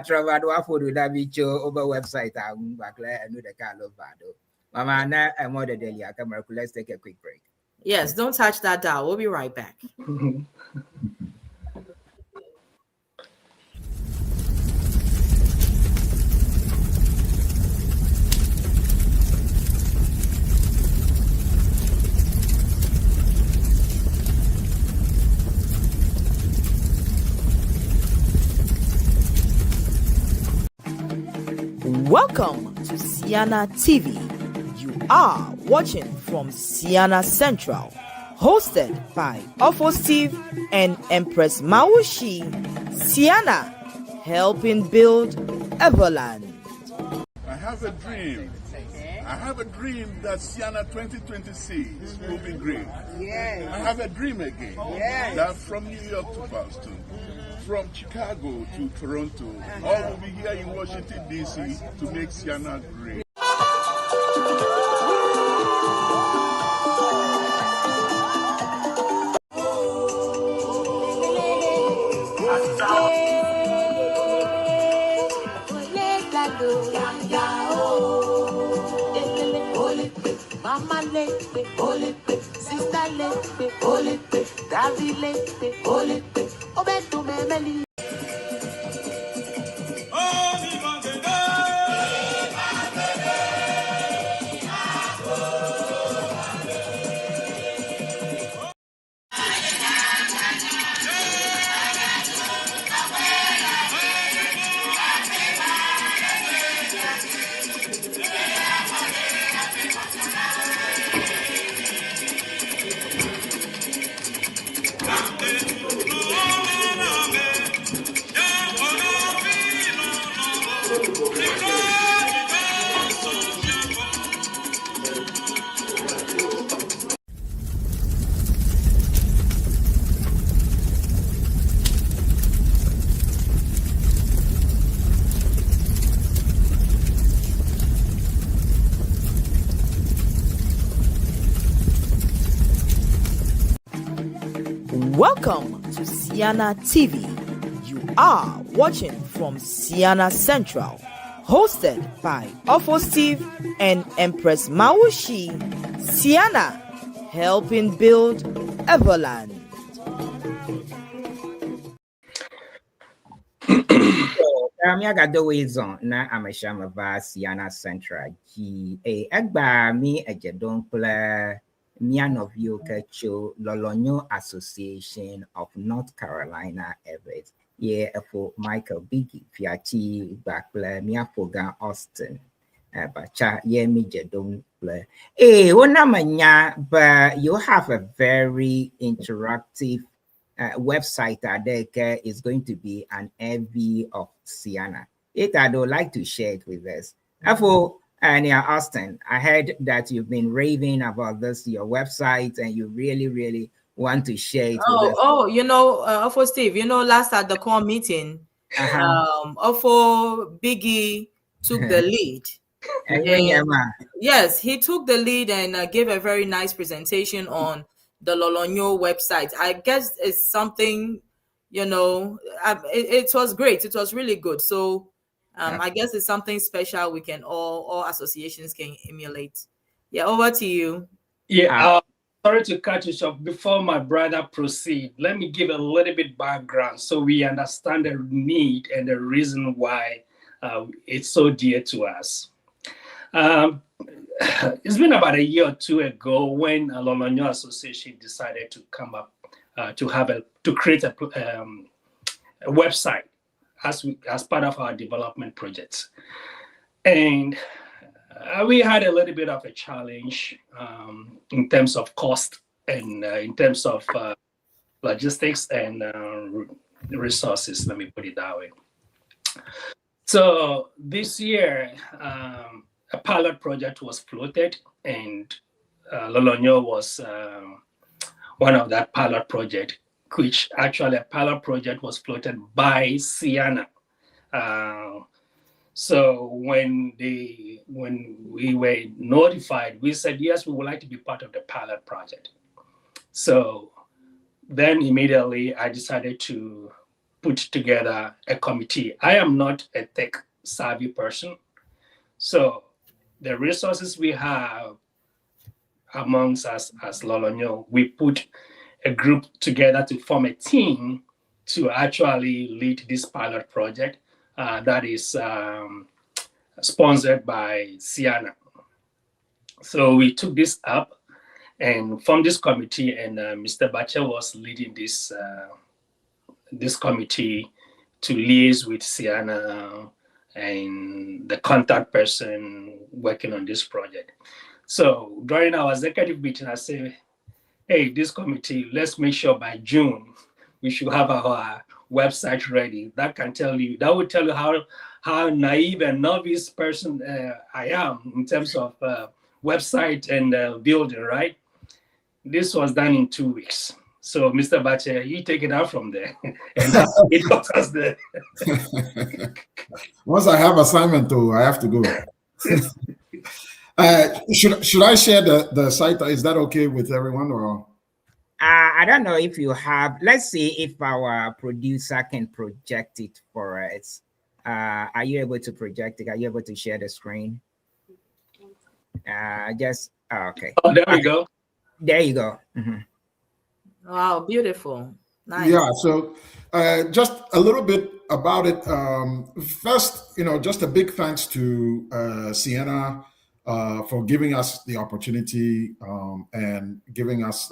Speaker 3: travel wafuno na micho over website. I'm back there and the car of bado. Mama na a mother delia camera. Let's take a quick break.
Speaker 6: Yes, don't touch that dial. We'll be right back.
Speaker 1: Welcome to Ceana TV. You are watching from Ceana Central, hosted by Steve and Empress Mawusi. Ceana, helping build Everland.
Speaker 9: I have a dream. I have a dream that Ceana 2026 will be great.
Speaker 10: Yes.
Speaker 9: I have a dream again.
Speaker 10: Yes.
Speaker 9: That from New York to Boston, from Chicago to Toronto, all will be here in Washington, D.C. to make Ceana great.
Speaker 2: Mama lepe, olepe, sister lepe, olepe, daddy lepe, olepe, obeto memeli.
Speaker 1: Welcome to Ceana TV. You are watching from Ceana Central, hosted by Steve and Empress Mawusi. Ceana, helping build Everland.
Speaker 3: Na amashama va Ceana Central G a agba mi ejedon pla mian of you cho LOLONYO Association of North Carolina EWES. Yeah, for Michael Biggy Fiati Bakla Miapoga Austin. Bacha ye mi jedon pla. Manya, but you have a very interactive website that is going to be an EV of Ceana. I'd like to share it with us. For Austin, I heard that you've been raving about this, your website, and you really want to share it with us?
Speaker 6: Oh, Ofo Steve, last at the core meeting, Ofo Biggy took the lead. Yes, he took the lead and gave a very nice presentation on the LOLONYO website. I guess it's something, it was great. It was really good. So I guess it's something special we can all associations can emulate. Yeah, over to you.
Speaker 7: Yeah, sorry to cut you short. Before my brother proceed, let me give a little bit background so we understand the need and the reason why it's so dear to us. It's been about a year or two ago when LOLONYO Association decided to come up to create a website as part of our development projects, and we had a little bit of a challenge in terms of cost and in terms of logistics and resources. Let me put it that way. So this year, a pilot project was floated, and LOLONYO was one of that pilot project, which actually a pilot project was floated by Ceana. So when we were notified, we said, yes, we would like to be part of the pilot project. So then immediately I decided to put together a committee. I am not a tech savvy person. So the resources we have amongst us as LOLONYO, we put a group together to form a team to actually lead this pilot project that is sponsored by Ceana. So we took this up and formed this committee, and Mr. Bache was leading this committee to liaise with Ceana and the contact person working on this project. So during our executive meeting, I said, hey, this committee, let's make sure by June we should have our website ready. That will tell you how naive and novice person I am in terms of website and building, right? This was done in 2 weeks. So Mr. Bache, you take it out from there. And it got us there.
Speaker 8: Once I have assignment to, I have to go. Should I share the site? Is that okay with everyone, or?
Speaker 3: I don't know if you have. Let's see if our producer can project it for us. Are you able to project it? Are you able to share the screen? Okay.
Speaker 7: Oh, there we go.
Speaker 3: There you go. Mm-hmm.
Speaker 6: Wow, beautiful. Nice.
Speaker 8: Yeah, so just a little bit about it. First, just a big thanks to Ceana for giving us the opportunity and giving us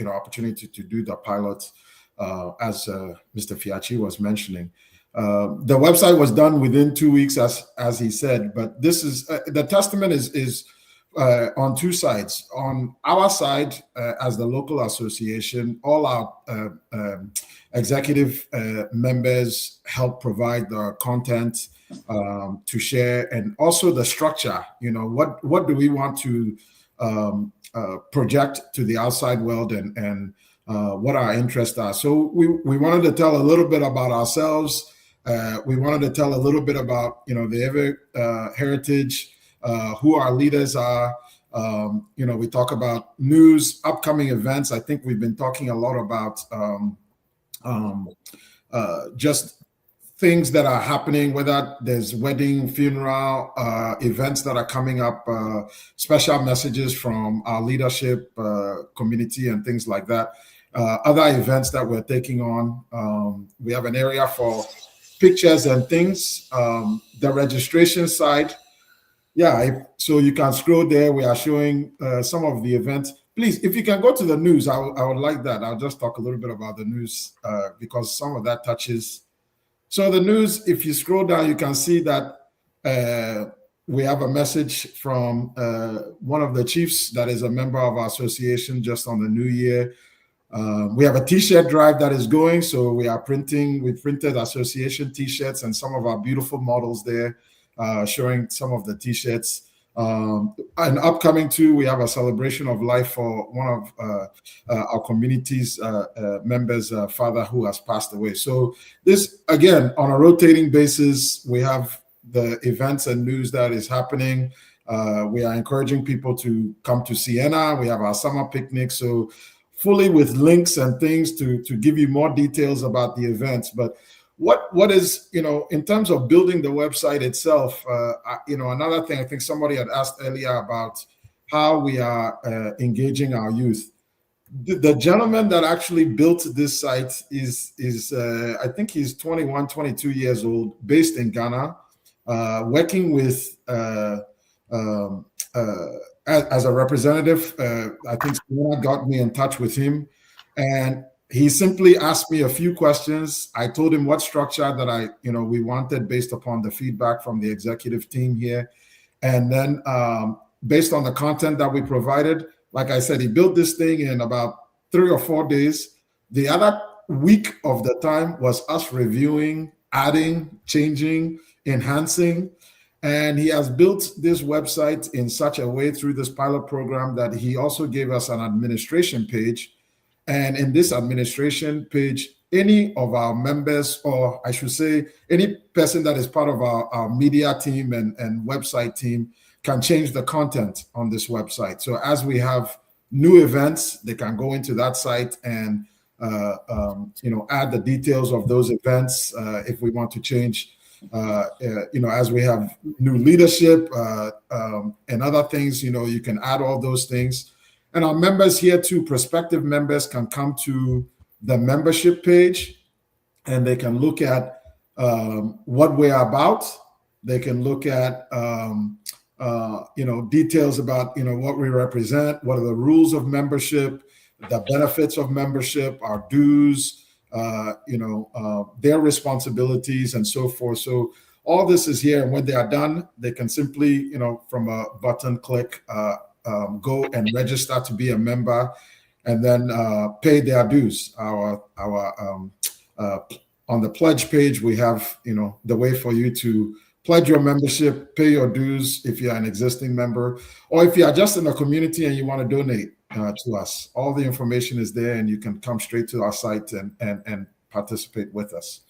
Speaker 8: opportunity to do the pilot, as Mr. Fiatsi was mentioning. The website was done within 2 weeks, as he said, but this is the testament is on two sides. On our side, as the local association, all our executive members help provide the content to share, and also the structure. What do we want to project to the outside world, and what our interests are. So we wanted to tell a little bit about ourselves. We wanted to tell a little bit about the Ewe heritage, who our leaders are. We talk about news, upcoming events. I think we've been talking a lot about just things that are happening, whether there's wedding, funeral, events that are coming up, special messages from our leadership community and things like that. Other events that we're taking on. We have an area for pictures and things. The registration side, so you can scroll there. We are showing some of the events. Please, if you can go to the news, I would like that. I'll just talk a little bit about the news because some of that touches. So the news, if you scroll down, you can see that we have a message from one of the chiefs that is a member of our association just on the new year. We have a t-shirt drive that is going. So we printed association t-shirts and some of our beautiful models there, showing some of the t-shirts. And upcoming too, we have a celebration of life for one of our community's members' father who has passed away. So this, again, on a rotating basis, we have the events and news that is happening. We are encouraging people to come to Ceana. We have our summer picnic. So fully with links and things to give you more details about the events. But what is, in terms of building the website itself, another thing, I think somebody had asked earlier about how we are engaging our youth. The gentleman that actually built this site is I think he's 21, 22 years old, based in Ghana, working with as a representative. I think Ceana got me in touch with him, and he simply asked me a few questions. I told him what structure that we wanted based upon the feedback from the executive team here. And then based on the content that we provided, like I said, he built this thing in about 3 or 4 days. The other week of the time was us reviewing, adding, changing, enhancing. And he has built this website in such a way through this pilot program that he also gave us an administration page. And in this administration page, any of our members, or I should say, any person that is part of our media team and website team can change the content on this website. So as we have new events, they can go into that site and add the details of those events if we want to change. As we have new leadership and other things, you can add all those things. And our members here too, prospective members, can come to the membership page and they can look at what we're about. They can look at, details about, what we represent, what are the rules of membership, the benefits of membership, our dues, their responsibilities and so forth. So all this is here. And when they are done, they can simply, from a button click, go and register to be a member, and then pay their dues. Our on the pledge page, we have the way for you to pledge your membership, pay your dues if you're an existing member, or if you are just in a community and you want to donate to us. All the information is there, and you can come straight to our site and participate with us.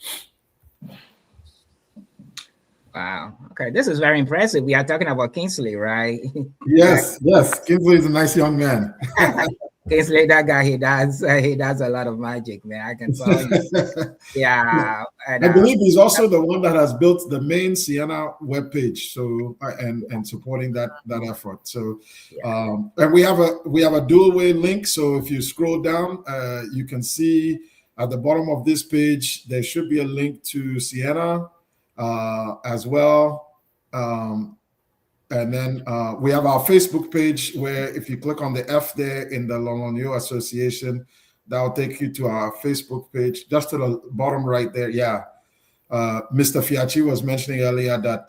Speaker 3: Wow. Okay, this is very impressive. We are talking about Kingsley, right?
Speaker 8: Yes. Kingsley is a nice young man.
Speaker 3: Kingsley, that guy, he does a lot of magic, man. I can tell you. Yeah. And,
Speaker 8: I believe he's also the one that has built the main Ceana webpage. So and supporting that effort. So yeah. And we have a dual way link. So if you scroll down, you can see at the bottom of this page there should be a link to Ceana as well. And then we have our Facebook page, where if you click on the F there in the LOLONYO Association, that will take you to our Facebook page, just to the bottom right there. Yeah. Mr. Fiatchi was mentioning earlier that,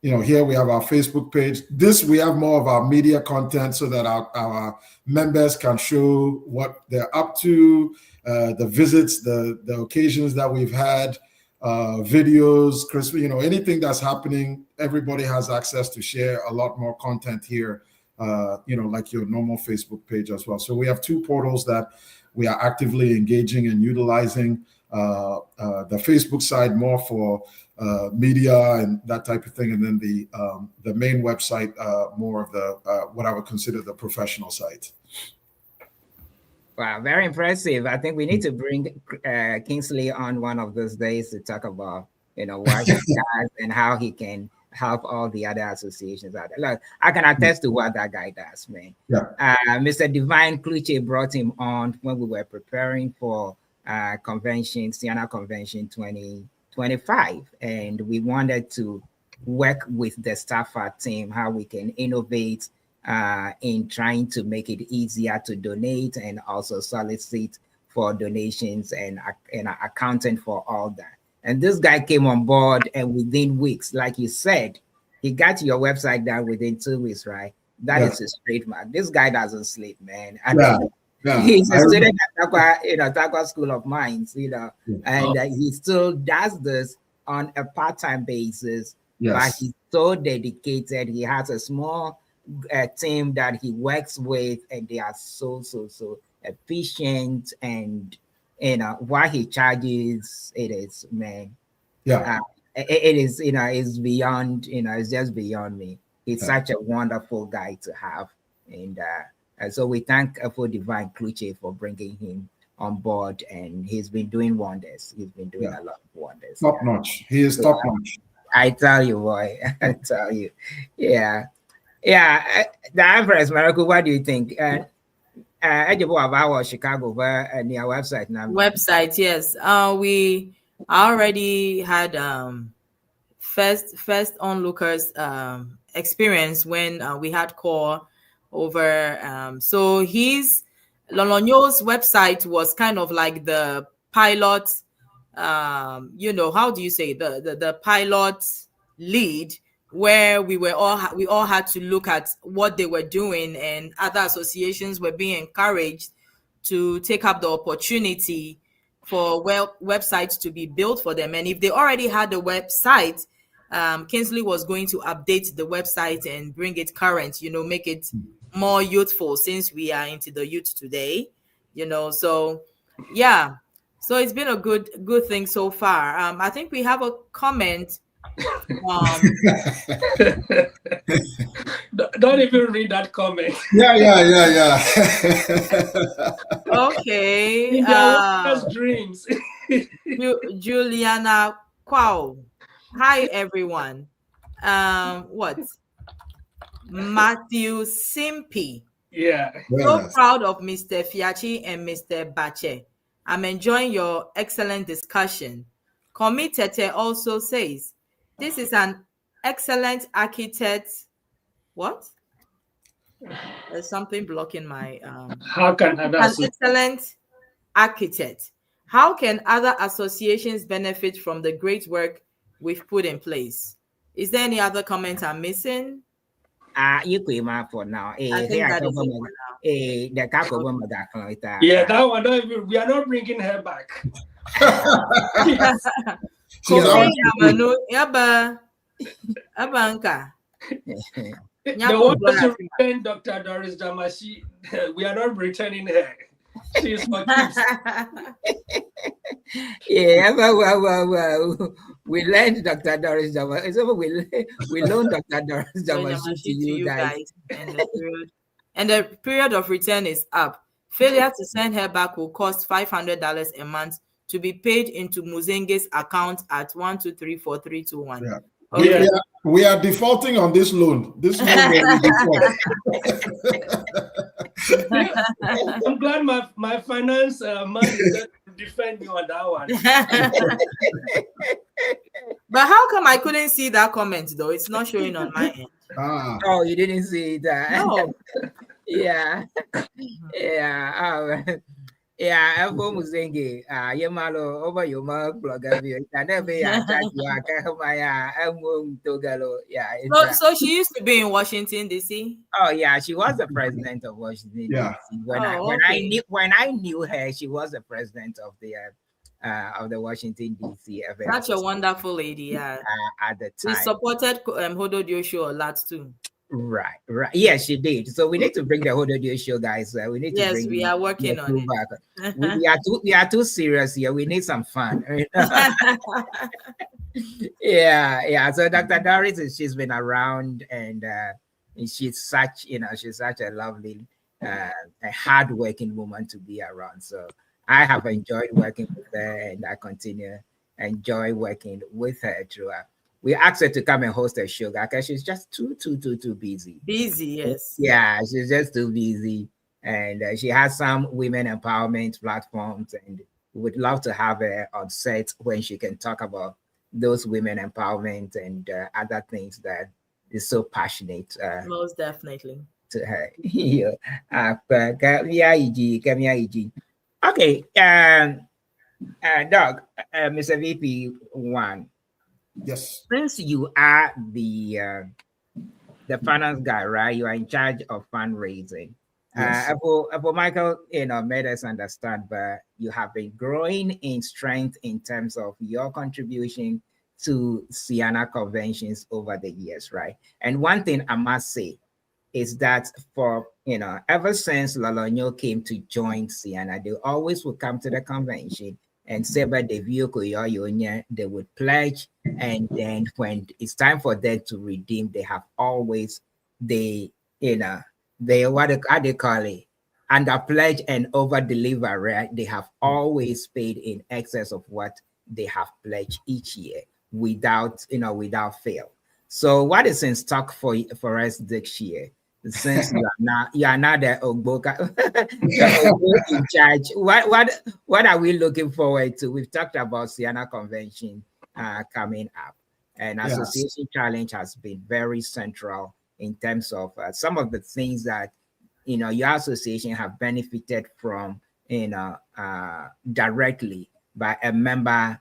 Speaker 8: here we have our Facebook page. We have more of our media content so that our members can show what they're up to, the visits, the occasions that we've had, videos, Christmas, anything that's happening. Everybody has access to share a lot more content here, like your normal Facebook page as well. So we have 2 portals that we are actively engaging and utilizing. The Facebook side more for media and that type of thing, and then the main website more of the what I would consider the professional site.
Speaker 3: Wow, very impressive. I think we need to bring Kingsley on one of those days to talk about, what he does and how he can help all the other associations out there. Look, I can attest to what that guy does, man.
Speaker 8: Yeah.
Speaker 3: Mr. Divine Kluche brought him on when we were preparing for convention, Ceana Convention 2025, and we wanted to work with the Staffer team, how we can innovate in trying to make it easier to donate and also solicit for donations and accounting for all that. And this guy came on board, and within weeks, like you said, he got your website down within 2 weeks, right? That is a straight mark. This guy doesn't sleep, man. He's a student at Takwa School of Mines, and he still does this on a part-time basis but
Speaker 8: Yes.
Speaker 3: he's so dedicated. He has a small team that he works with, and they are so efficient. And what he charges, it is, man.
Speaker 8: Yeah.
Speaker 3: It is, it's beyond, it's just beyond me. He's
Speaker 8: Yeah.
Speaker 3: such a wonderful guy to have. And so we thank for Divine Kluche for bringing him on board, and he's been doing wonders. He's been doing a lot of wonders.
Speaker 8: Top notch. He is top notch.
Speaker 3: I tell you, boy. I tell you. Yeah. The Empresss, Miracle, what do you think? I just about our Chicago near website now.
Speaker 6: Website, yes. We already had first onlookers experience when we had call over. So his Lolonyo's website was kind of like the pilot. How do you say the pilot lead, where we all had to look at what they were doing, and other associations were being encouraged to take up the opportunity for websites to be built for them. And if they already had a website, Kingsley was going to update the website and bring it current, make it more youthful, since we are into the youth today, so yeah. So it's been a good thing so far. I think we have a comment.
Speaker 7: Don't even read that comment.
Speaker 8: Yeah.
Speaker 6: Okay.
Speaker 7: Dreams.
Speaker 6: Juliana Kwao. Hi, everyone. What? Matthew Simpy.
Speaker 7: Yeah.
Speaker 6: So proud of Mr. Fiatsi and Mr. Bache. I'm enjoying your excellent discussion. Komi Tete also says, this is an excellent architect. What? There's something blocking my...
Speaker 7: How can
Speaker 6: an excellent architect. How can other associations benefit from the great work we've put in place? Is there any other comment I'm missing?
Speaker 3: You came out for now.
Speaker 6: I think that is it for now.
Speaker 7: Yeah, that one. We are not bringing her back. The one to return Dr. Doris Damashi, we are not returning her. She is for keeps.
Speaker 3: Well, we learned Dr. Doris Damashi. We loaned Dr. Doris Damashi to you guys.
Speaker 6: And the period of return is up. Failure to send her back will cost $500 a month to be paid into Muzenge's account at 1234321.
Speaker 8: Yeah.
Speaker 6: Okay.
Speaker 8: We are defaulting on this loan. This loan will default.
Speaker 7: I'm glad my finance man is going to defend you on that one.
Speaker 6: But how come I couldn't see that comment though? It's not showing on my end.
Speaker 3: Oh, you didn't see that?
Speaker 6: No.
Speaker 3: Yeah. Yeah, I'm from Muzenge. Yemalo over your mug blog.
Speaker 6: So she used to be in Washington DC.
Speaker 3: Oh yeah, she was the president of Washington DC. When I knew her, she was the president of the Washington DC.
Speaker 6: Such a wonderful lady, yeah.
Speaker 3: At the time,
Speaker 6: she supported Hododio show a lot too.
Speaker 3: Right. Yes, she did. So we need to bring the Hododio show, guys. We need to.
Speaker 6: Yes,
Speaker 3: bring
Speaker 6: we are working on it.
Speaker 3: Back. we are too serious here. We need some fun. Yeah. So Dr. Doris, she's been around, and she's such a lovely, a hardworking woman to be around. So I have enjoyed working with her, and I continue enjoy working with her throughout. We asked her to come and host a show because she's just too busy.
Speaker 6: Busy, yes.
Speaker 3: Yeah, she's just too busy. And she has some women empowerment platforms, and we would love to have her on set when she can talk about those women empowerment and other things that is so passionate.
Speaker 6: Most definitely.
Speaker 3: To her. Okay. Doug, Mr. VP1.
Speaker 8: Yes.
Speaker 3: Since you are the finance guy, right? You are in charge of fundraising.
Speaker 8: Yes.
Speaker 3: Apo Michael, made us understand, but you have been growing in strength in terms of your contribution to Ceana conventions over the years, right? And one thing I must say is that for, ever since LOLONYO came to join Ceana, they always would come to the convention and say about the vehicle, they would pledge. And then when it's time for them to redeem, they have always, what they call it, under pledge and over deliver, right? They have always paid in excess of what they have pledged each year without fail. So what is in stock for us this year? Since you are now the Ogboka, in charge, what are we looking forward to? We've talked about Ceana convention coming up, and association challenge has been very central in terms of some of the things that your association have benefited from directly by a member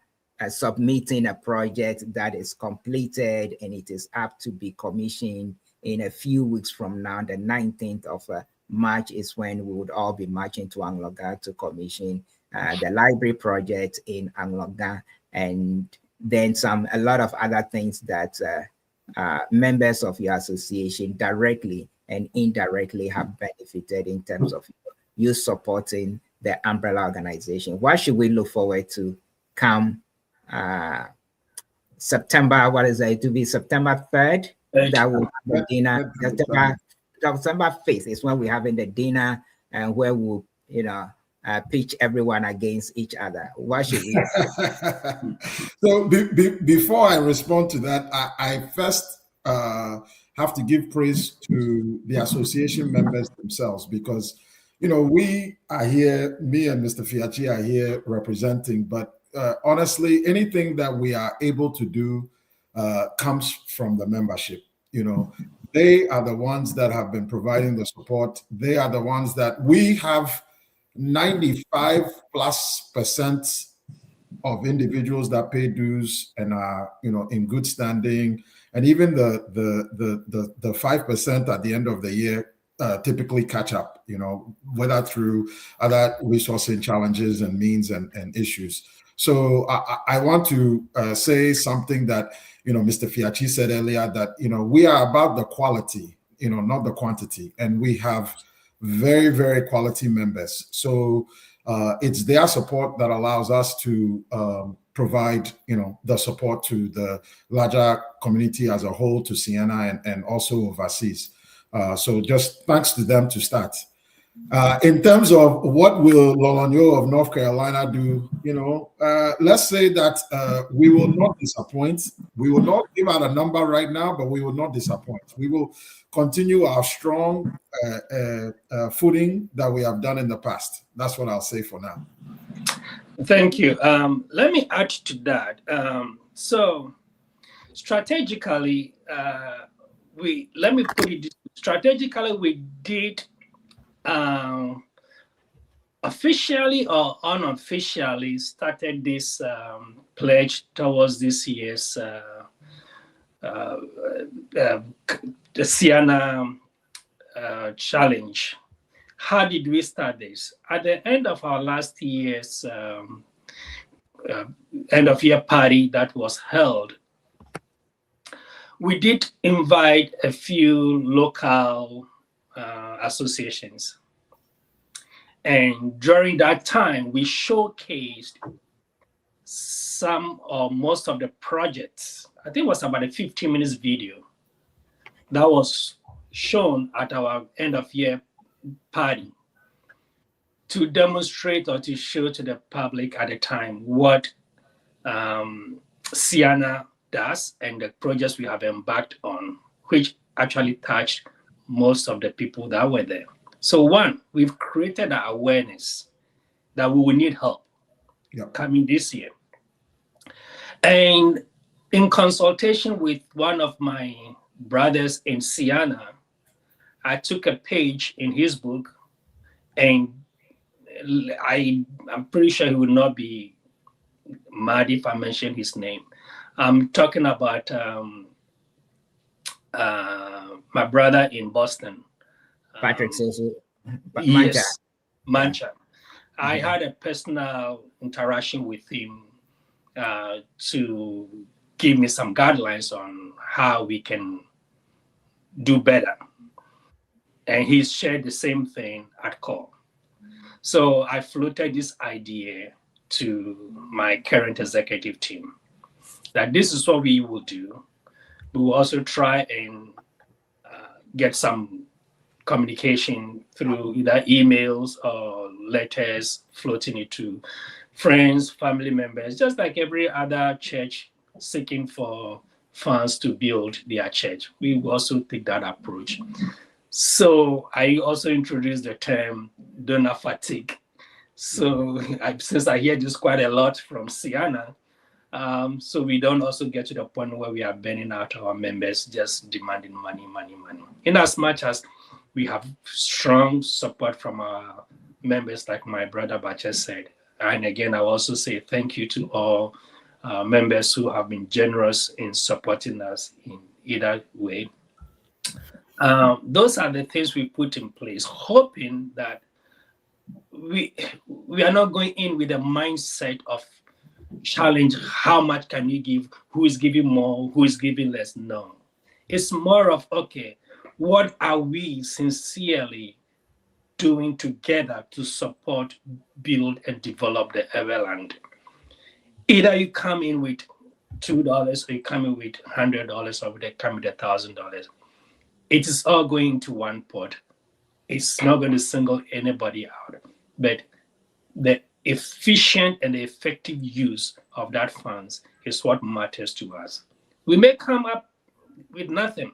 Speaker 3: submitting a project that is completed and it is up to be commissioned in a few weeks from now. The 19th of March is when we would all be marching to Angloga to commission the library project in Angloga, and then a lot of other things that members of your association directly and indirectly have benefited in terms of you supporting the umbrella organization. What should we look forward to come September? What is it? To be September 3rd? That will be the dinner. September 5th is when we're having the dinner, and where we'll, pitch everyone against each other. What should we?
Speaker 8: So before I respond to that, I first have to give praise to the association members themselves, because we are here, me and Mr. FIATSI are here representing, but honestly, anything that we are able to do comes from the membership. They are the ones that have been providing the support. They are the ones that we have 95+% of individuals that pay dues and are in good standing, and even the 5% at the end of the year typically catch up, whether through other resourcing challenges and means and issues. So I want to say something that Mr. FIATSI said earlier, that we are about the quality, not the quantity, and we have very, very quality members. So it's their support that allows us to provide the support to the larger community as a whole, to Ceana and also overseas. So just thanks to them to start. In terms of what will LOLONYO of North Carolina do, let's say that we will not disappoint. We will not give out a number right now, but we will not disappoint. We will continue our strong footing that we have done in the past. That's what I'll say for now.
Speaker 7: Thank you. Let me add to that. So strategically, let me put it this way. Strategically, we did officially or unofficially started this pledge towards this year's the Ceana challenge. How did we start this? At the end of our last year's end of year party that was held, we did invite a few local associations. And during that time, we showcased some or most of the projects. I think it was about a 15 minutes video that was shown at our end of year party to demonstrate or to show to the public at the time what Ceana does and the projects we have embarked on, which actually touched most of the people that were there. So one, we've created an awareness that we will need help coming this year. And in consultation with one of my brothers in Ceana, I took a page in his book, and I'm pretty sure he would not be mad if I mention his name. I'm talking about my brother in Boston.
Speaker 3: Patrick Soso.
Speaker 7: Yes, Mancha. I had a personal interaction with him to give me some guidelines on how we can do better. And he shared the same thing at call. So I floated this idea to my current executive team that this is what we will do. We will also try and get some communication through either emails or letters, floating it to friends, family members, just like every other church seeking for funds to build their church. We also take that approach. So I also introduced the term donor fatigue. So since I hear this quite a lot from Ceana, so we don't also get to the point where we are burning out our members just demanding money. In as much as we have strong support from our members, like my brother Bache said. And again, I will also say thank you to all members who have been generous in supporting us in either way. Those are the things we put in place, hoping that we are not going in with a mindset of challenge. How much can you give? Who is giving more? Who is giving less? No. It's more of, okay, what are we sincerely doing together to support, build, and develop the Everland? Either you come in with $2 or you come in with $100 or they come with $1,000. It is all going to one pot. It's not going to single anybody out, but the efficient and the effective use of that funds is what matters to us. We may come up with nothing.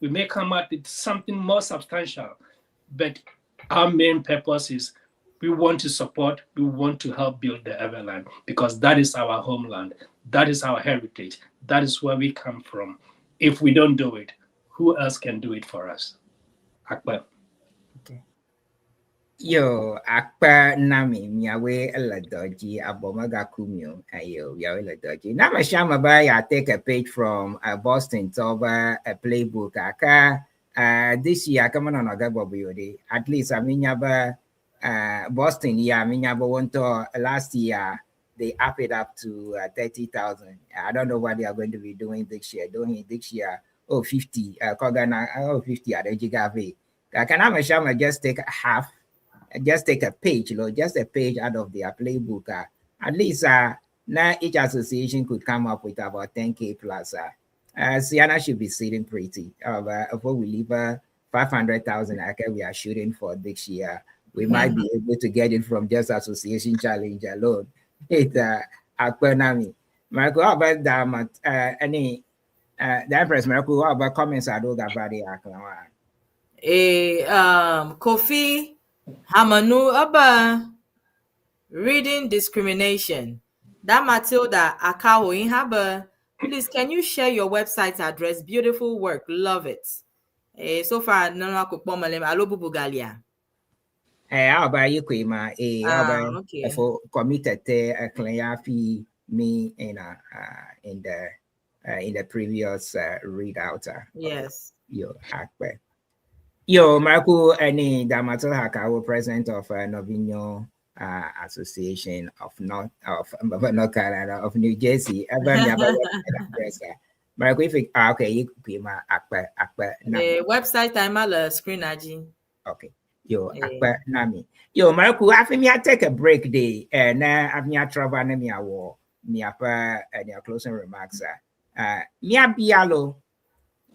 Speaker 7: We may come up with something more substantial, but our main purpose is we want to support, we want to help build the Everland, because that is our homeland, that is our heritage, that is where we come from. If we don't do it, who else can do it for us? Akbar.
Speaker 3: Yo, akpa nami miawe eladoji abomaga kumyo ayo yawe eladoji. Na mashama ba ya take a page from Boston over a playbook aka this year come on agabo biode. At least ba Boston minyaba wonto last year they up it up to 30,000. I don't know what they are going to be doing this year. 50 kogana 50 adejigave. Kana mashama just take half. Just take a page, just a page out of their playbook. At least now each association could come up with about 10K plus. Ceana should be sitting pretty. Before we leave 500,000, we are shooting for this year. We might be able to get it from just association challenge alone. It's Akpenami. Marco, how about that? Any the Empresss, Marco, how about comments? I don't about the
Speaker 6: Kofi Hamanu Abba reading discrimination. That Matilda Akawo in Haba. Please, can you share your website address? Beautiful work, love it. So far, no alobu bugalia.
Speaker 3: How about you, Kwema?
Speaker 6: Okay.
Speaker 3: For committed a client fee me in the previous readout.
Speaker 6: Yes.
Speaker 3: Yo, Akbar. Yo, Marco, any Damato Hakawo, president of Novinyo Association of North Carolina of New Jersey. Marco, if okay, you could Akbar.
Speaker 6: The website I'm on screen, Aji.
Speaker 3: Okay. Yo, Akbar Nami. Yo, Marco, after me, I take a break day, and I've me a travel and me a war, me a and your closing remarks. Me a bialo.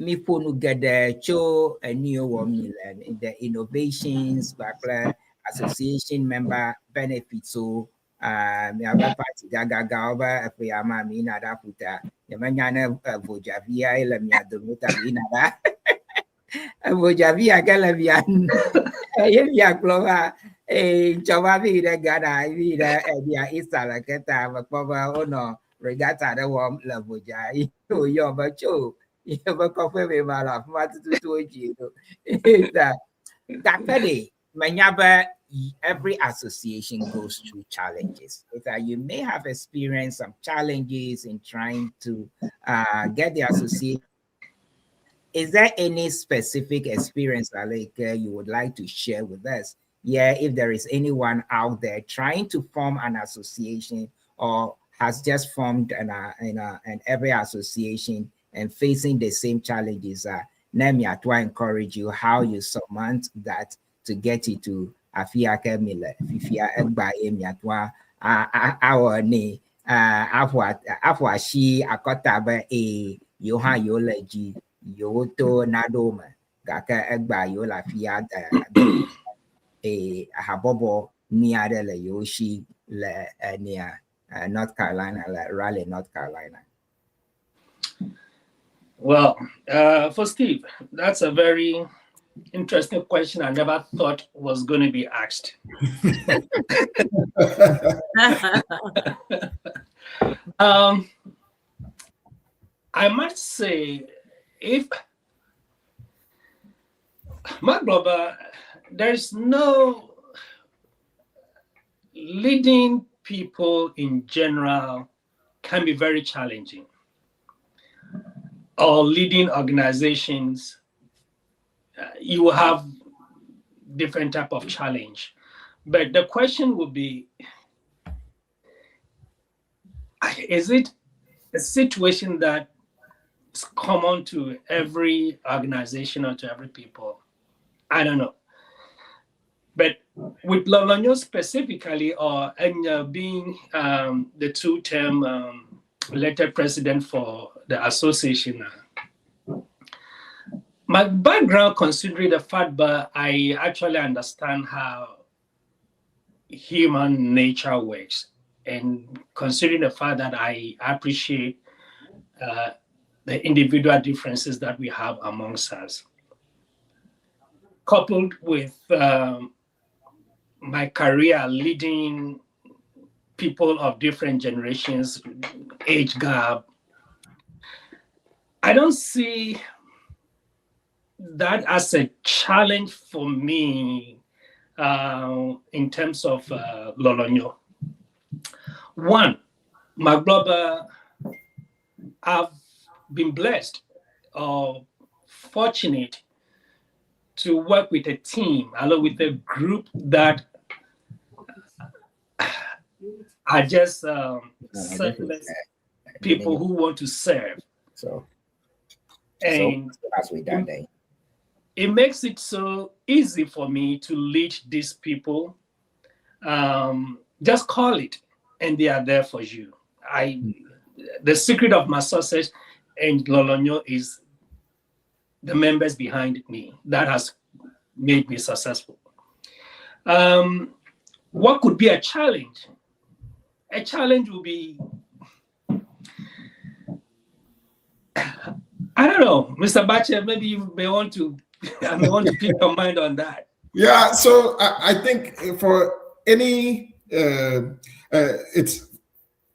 Speaker 3: Me punu get show a new woman and the innovations, association member benefits. So, me have a party gaga over if we are mammy nada puta. The manana Vojavia, Lamia Domuta Vinada. Vojavia Galavian. Yevia Clova, a Jovavi, the Gada, Vida, Edia Isala, Keta, Papa, oh no, regatta the warm La Vojai, your bacho. You have a coffee with my love, every association goes through challenges. You may have experienced some challenges in trying to get the association. Is there any specific experience like you would like to share with us? Yeah, if there is anyone out there trying to form an association or has just formed an every association and facing the same challenges. Let me encourage you how you surmount that to get it to Afiake Miller. Fifia Egba Emiatwa our ne Afwa she akotaba a Yoha Yoleji Yoto Nadoma Gaka Egba Yola Fiat a Habobo near the Yoshi near North Carolina, Raleigh, North Carolina.
Speaker 7: Well, for Steve, that's a very interesting question I never thought was going to be asked. I must say, if my brother, there's no leading people in general can be very challenging, or leading organizations, you will have different type of challenge. But the question would be, is it a situation that is common to every organization or to every people? I don't know. But with LOLONYO specifically, or being the two-term elected president for the association, my background, considering the fact that I actually understand how human nature works, and considering the fact that I appreciate the individual differences that we have amongst us, coupled with my career leading people of different generations, age gap, I don't see that as a challenge for me in terms of LOLONYO. One, my brother, I've been blessed or fortunate to work with a team, along with a group that are just selfless people who want to serve. And
Speaker 3: as we done there,
Speaker 7: it makes it so easy for me to lead these people. Just call it, and they are there for you. The secret of my success in LOLONYO is the members behind me. That has made me successful. What could be a challenge? A challenge would be, I don't know, Mr. Bache, maybe you may want to, pick your mind on that.
Speaker 8: Yeah, so I think for any, it's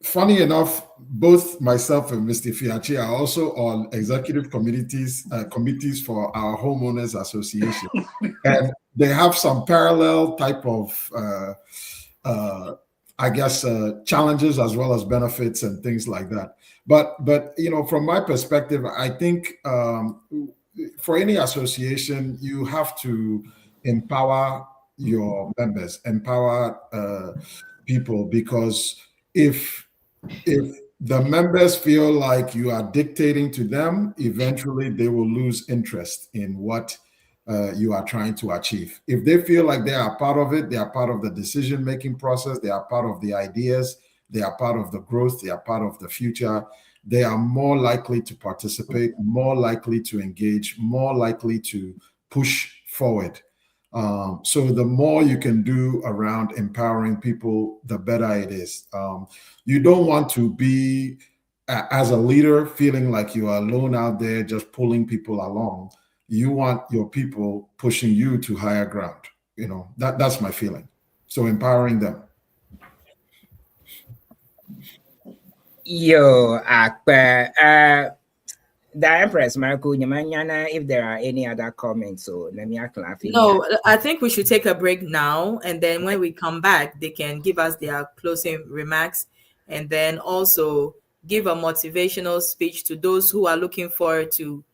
Speaker 8: funny enough, both myself and Mr. FIATSI are also on executive committees for our homeowners association. And they have some parallel type of, I guess, challenges as well as benefits and things like that. But you know, from my perspective, I think for any association, you have to empower your members, empower people, because if the members feel like you are dictating to them, eventually they will lose interest in what you are trying to achieve. If they feel like they are part of it, they are part of the decision-making process, they are part of the ideas, they are part of the growth, they are part of the future, they are more likely to participate, more likely to engage, more likely to push forward. So the more you can do around empowering people, the better it is. You don't want to be, as a leader, feeling like you are alone out there just pulling people along. You want your people pushing you to higher ground. You know, that's my feeling. So empowering them.
Speaker 3: Yo, the Empress, Marco, if there are any other comments, so let me clarify.
Speaker 6: No, I think we should take a break now, and then when we come back, they can give us their closing remarks, and then also give a motivational speech to those who are looking forward to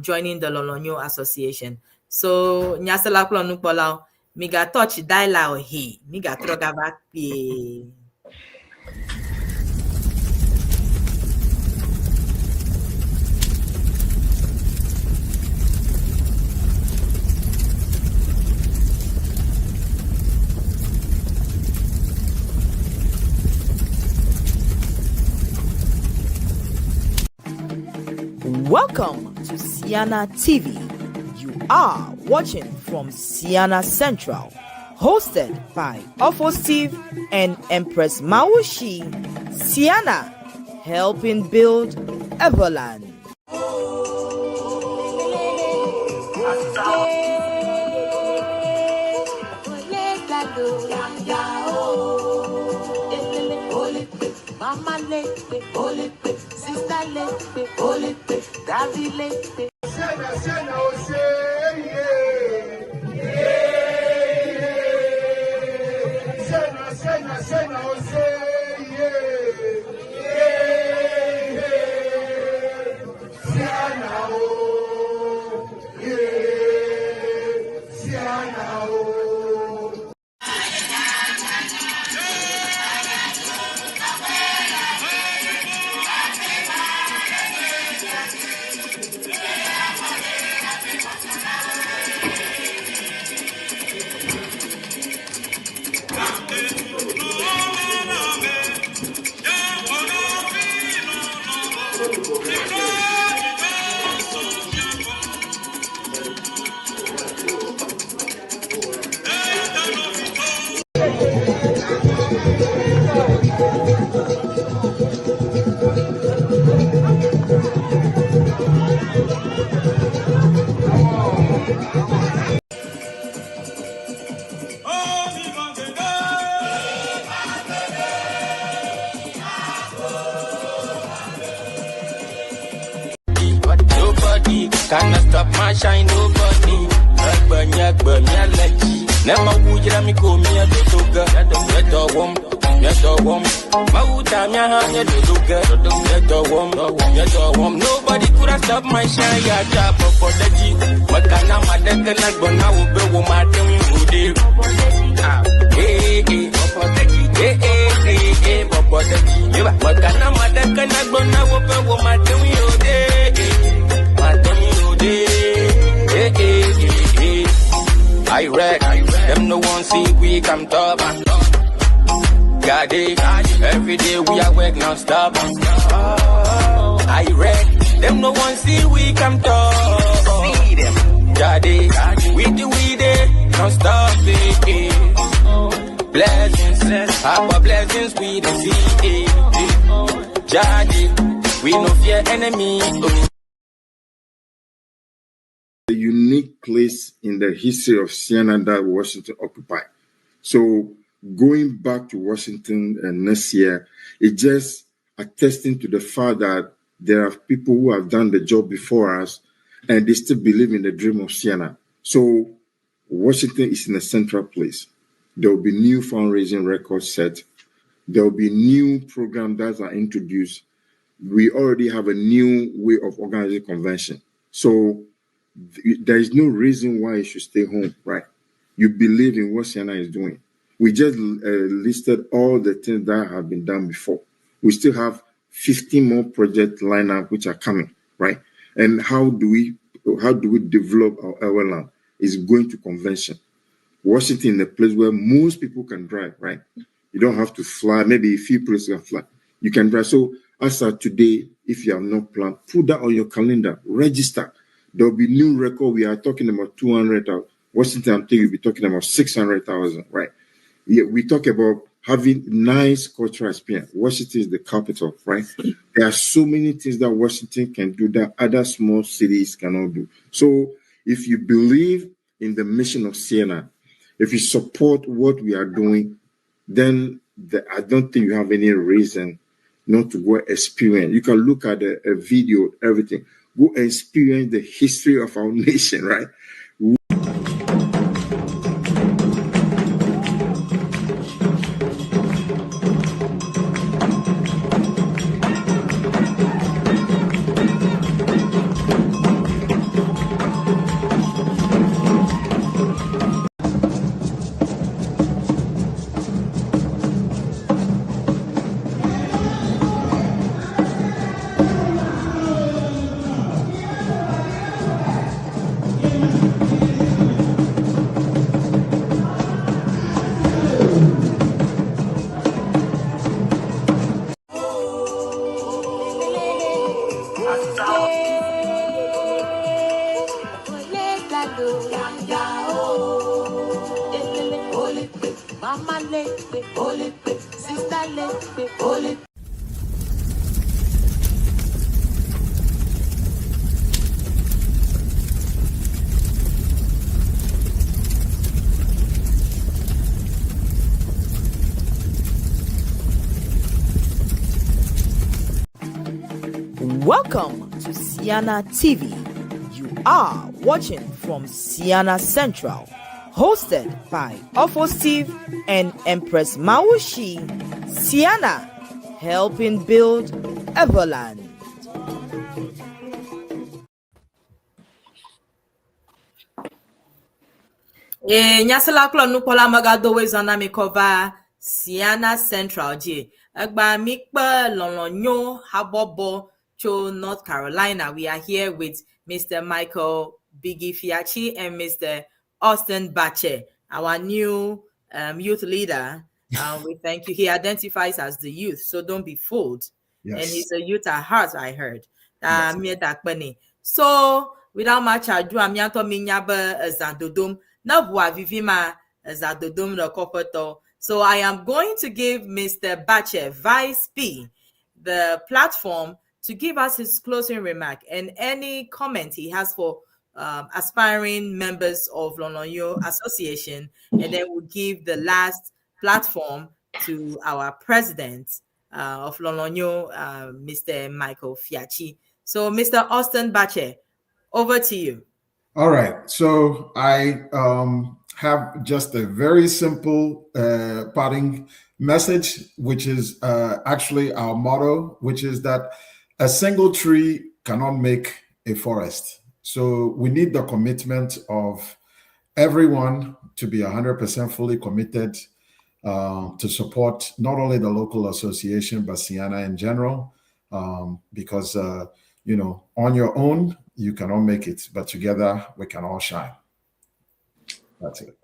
Speaker 6: joining the LOLONYO Association. So, nyasala klonupola, miga touch dial he, miga trogava.
Speaker 1: Welcome to Ceana TV. You are watching from Ceana Central, hosted by Steve and Empress Mawusi. Ceana, helping build Everland.
Speaker 2: Mama lepe, olepe, sister lepe, olepe, daddy lepe. Ceana, Ceana, oh say yeah, yeah. Ceana, Ceana, Ceana, oh say yeah, yeah. Ceana, oh yeah, Ceana, oh.
Speaker 10: Nobody can stop my shine, nobody. Never would you me go me a doga, get a wom, get a wom. Mauta Mia, get a wom. Nobody could have stopped my shine, ya tap for the G. What can I make a like, but now we'll be woman doing good. What can I make a like, but now we'll be woman doing I read, them no one see we come top. God, every day we are work non-stop. I read, them no one see we come top. God, we do non-stop. Blessings, our blessings we the see. Jadi, we no fear enemy.
Speaker 11: A unique place in the history of Ceana that Washington occupied. So going back to Washington next year, it's just attesting to the fact that there are people who have done the job before us and they still believe in the dream of Ceana. So Washington is in a central place. There will be new fundraising records set. There will be new programs that are introduced. We already have a new way of organizing convention. So there is no reason why you should stay home, right? You believe in what Ceana is doing. We just listed all the things that have been done before. We still have 15 more projects lined up which are coming, right? And how do we develop our Everland? Is going to convention. Washington is a place where most people can drive, right? You don't have to fly. Maybe a few places can fly. You can drive. So as of today, if you have not planned, put that on your calendar. Register. There will be new record. We are talking about 200,000. Washington, I'm thinking we'll be talking about 600,000, right? Yeah, we talk about having nice cultural experience. Washington is the capital, right? There are so many things that Washington can do that other small cities cannot do. So if you believe in the mission of Ceana, if you support what we are doing, then I don't think you have any reason not to go experience. You can look at a video, everything. Go experience the history of our nation, right?
Speaker 2: Mama lepe, olepe, sister lepe, olepe.
Speaker 1: Welcome to Ceana TV. You are watching from Ceana Central, hosted by Steve and Empress Mawusi. Ceana, helping build Everland.
Speaker 6: Nyasela klo nupola magado wezana mi cover Ceana Central J. Agba mikpa LOLONYO habobo cho North Carolina. We are here with Mr. Michael Biggy Fiatsi and Mr. Austin Bache, our new youth leader. We thank you. He identifies as the youth, so don't be fooled.
Speaker 8: Yes.
Speaker 6: And he's a youth at heart, I heard.
Speaker 8: Yes.
Speaker 6: So without much ado, amianto minyaba zadodum. So I am going to give Mr. Bache, Vice P, the platform to give us his closing remark and any comment he has for aspiring members of LOLONYO Association, and then we'll give the last platform to our president of LOLONYO, Mr. Michael Fiatsi. So Mr. Austin Bache, over to you.
Speaker 8: All right. So I have just a very simple parting message, which is actually our motto, which is that a single tree cannot make a forest. So we need the commitment of everyone to be 100% fully committed to support not only the local association, but Ceana in general, because, you know, on your own, you cannot make it, but together we can all shine. That's it.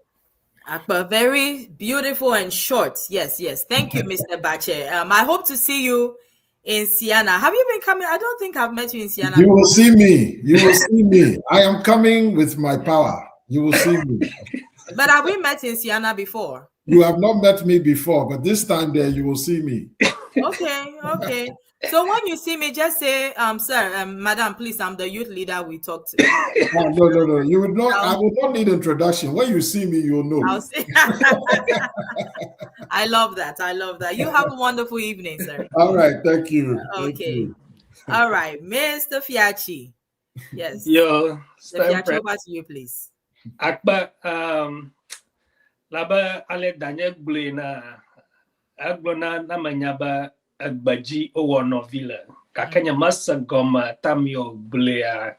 Speaker 6: Very beautiful and short. Yes, yes. Thank you, Mr. Bache. I hope to see you in Ceana. Have you been coming? I don't think I've met you in Ceana.
Speaker 8: You will see me. You will see me. I am coming with my power. You will see me.
Speaker 6: But have we met in Ceana before?
Speaker 8: You have not met me before, but this time there you will see me.
Speaker 6: Okay, okay. So when you see me, just say, sir, madam, please, I'm the youth leader we talked to.
Speaker 8: No. You would not. I will not need introduction. When you see me, you'll know.
Speaker 6: I'll see. I love that. I love that. You have a wonderful evening, sir.
Speaker 8: All right. Thank you.
Speaker 6: Okay.
Speaker 8: Thank you.
Speaker 6: All right, Mr. Fiatsi. Yes.
Speaker 7: Yo,
Speaker 6: Mr. Fiatsi, over to you, please.
Speaker 7: Akba, laba ale danye blena, aglona na manyaba agbaji owo novila. Kakanya masa goma tamio blea.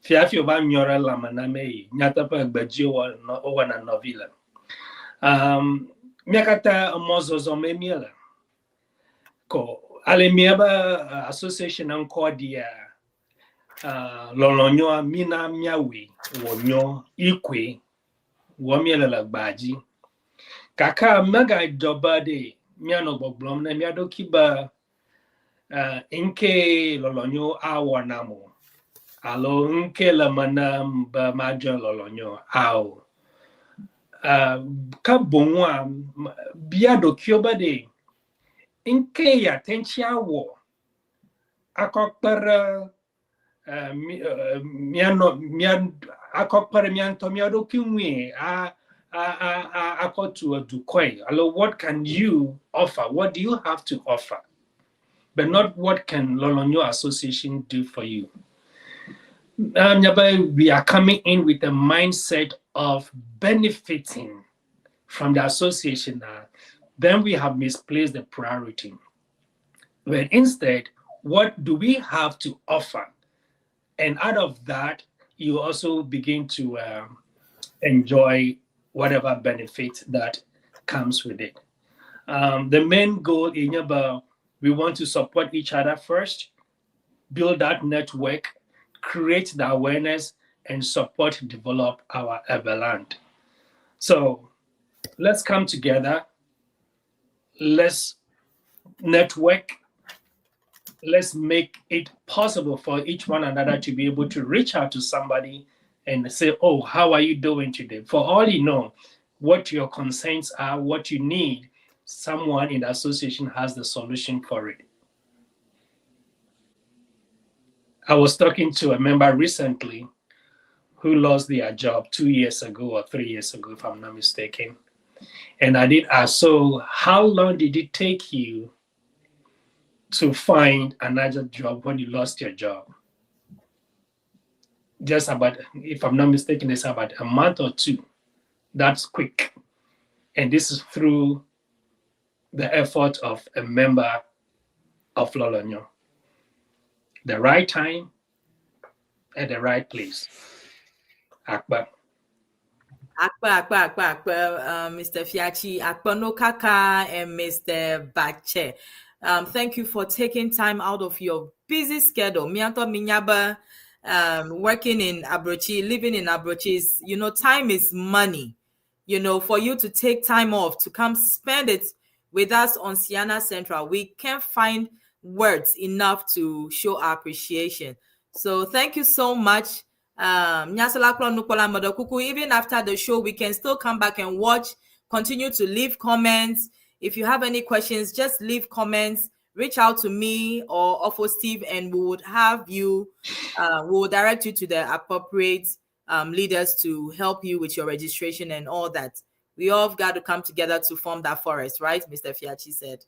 Speaker 7: Fiafi oba nyora lama na mei. Nyata pa agbaji owo na novila. Miakata mozozo me miela. Ko ale miaba association anko dia LOLONYO mina miawi wonyo ikwe womiela la gbaji. Kaka mega dobade miano boblom na miado kiba inke LOLONYO awanamo. Alo inke la manam ba majo LOLONYO ao. Ka bonwa biado kiobade inke ya tenchia wo akokpara akokpara mianto miado kinwe akotu adukoi. Alo, what can you offer? What do you have to offer? But not what can LOLONYO Association do for you. We are coming in with a mindset of benefiting from the association. Then we have misplaced the priority. But instead, what do we have to offer? And out of that, you also begin to enjoy whatever benefit that comes with it. The main goal in Yaba, we want to support each other first, build that network, create the awareness, and support, develop our Everland. So let's come together, let's network, let's make it possible for each one another to be able to reach out to somebody and say, oh, how are you doing today? For all you know, what your concerns are, what you need. Someone in the association has the solution for it. I was talking to a member recently who lost their job 2 years ago or 3 years ago, if I'm not mistaken. And I did ask, so how long did it take you to find another job when you lost your job? Just about, if I'm not mistaken, it's about a month or two. That's quick. And this is through the effort of a member of LOLONYO. The right time at the right place. Akbar.
Speaker 6: Mr. Fiatsi, Akbar no Kaka, and Mr. Bache. Thank you for taking time out of your busy schedule. Mianto Minyaba, working in Abrochi, living in Abrochi is, time is money. For you to take time off to come spend it with us on Ceana Central, we can't find words enough to show our appreciation. So thank you so much. Even after the show, we can still come back and watch, continue to leave comments. If you have any questions, just leave comments, reach out to me or Ofo Steve, and we would have you, we will direct you to the appropriate leaders to help you with your registration and all that. We all have got to come together to form that forest, right? Mr. Fiatsi said.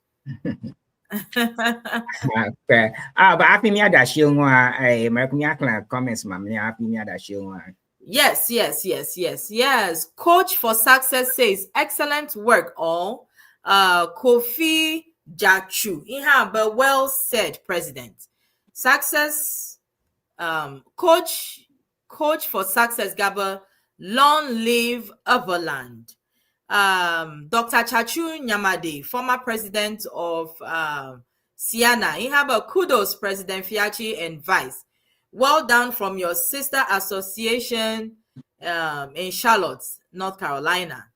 Speaker 3: Okay. But happy me ada shungwa comments ma'am. Happy me ada shungwa.
Speaker 6: Yes. Coach for Success says, excellent work all. Kofi Jachu. But well said, President. Success, Coach for Success, Gaba, long live Everland. Dr. Chachu Nyamade, former president of Ceana. Kudos, President Fiatsi and Vice. Well done from your sister association in Charlotte, North Carolina.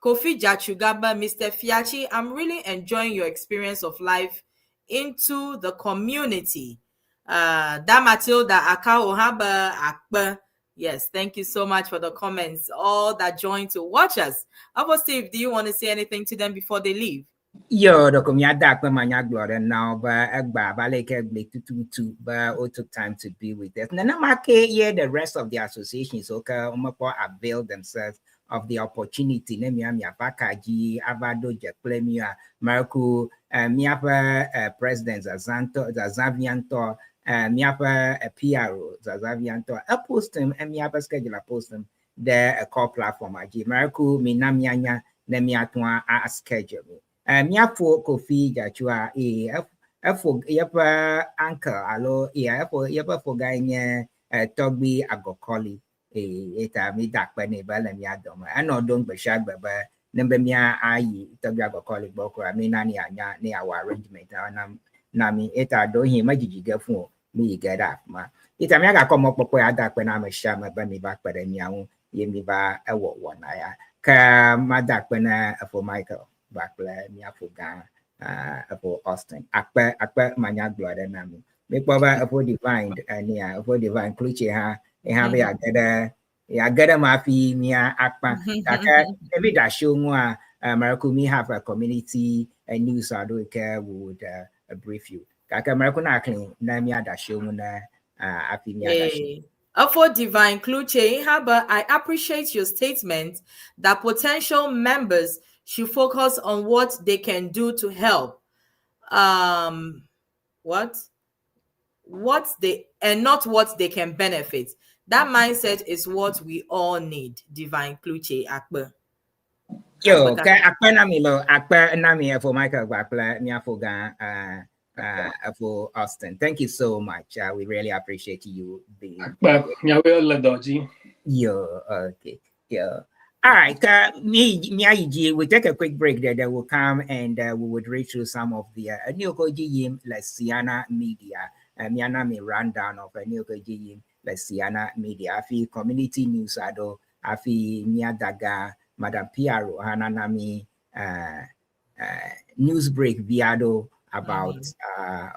Speaker 6: Kofi Jachugaba, Mr. Fiatsi, I'm really enjoying your experience of life into the community. Da Matilda Akaohaba Akba. Yes, thank you so much for the comments, all that joined to watch us. Abo Steve, do you want to say anything to them before they leave?
Speaker 3: Yo, the community now, but it took time to be with us. The rest of the associations avail themselves of the opportunity. President Zazavianto. Miapa a PRO, Zazavianto, a post him, and miapa schedule a post him there a core platform. Maraku, Minamianya, Nemiatwa, a schedule. Miapo Kofi Jachua, yapa anchor, allo, yapa for Ganya, Togby Agokoli, eta mi dakpa nebal and yadoma. I know don't be shy, but number mia aye, Togby Agokoli Boko, I mean, near our arrangement. Nami eta do him majiga fun me get up ma ita me ga come up ada pe na me sha me ba mi ba pere mi awon ye mi ba ewo wona ya ka ma da pe na for Michael ba ple mi afuga for Austin akpe manya glore na me po ba for divine ania for divine cluche ha e ha be ya gada ma fi mi akpa aka every da show mu Miracle me have a community news adoke would brief you.
Speaker 6: For Divine Cluche, I appreciate your statement that potential members should focus on what they can do to help. What they and not what they can benefit. That mindset is what we all need. Divine Cluche Akbar.
Speaker 3: Yo, akpa nami for Michael Bakla Miafoga for Austin. Thank you so much. We really appreciate you being. Yo, okay. Yo. All right. We take a quick break there. Then we'll come and we would read through some of the Neokoji Ceana media. Miana me rundown of Neokoji Ceana media. Afi community news ado. Afi Miadaga. Madam Piaro Hananami news break viado about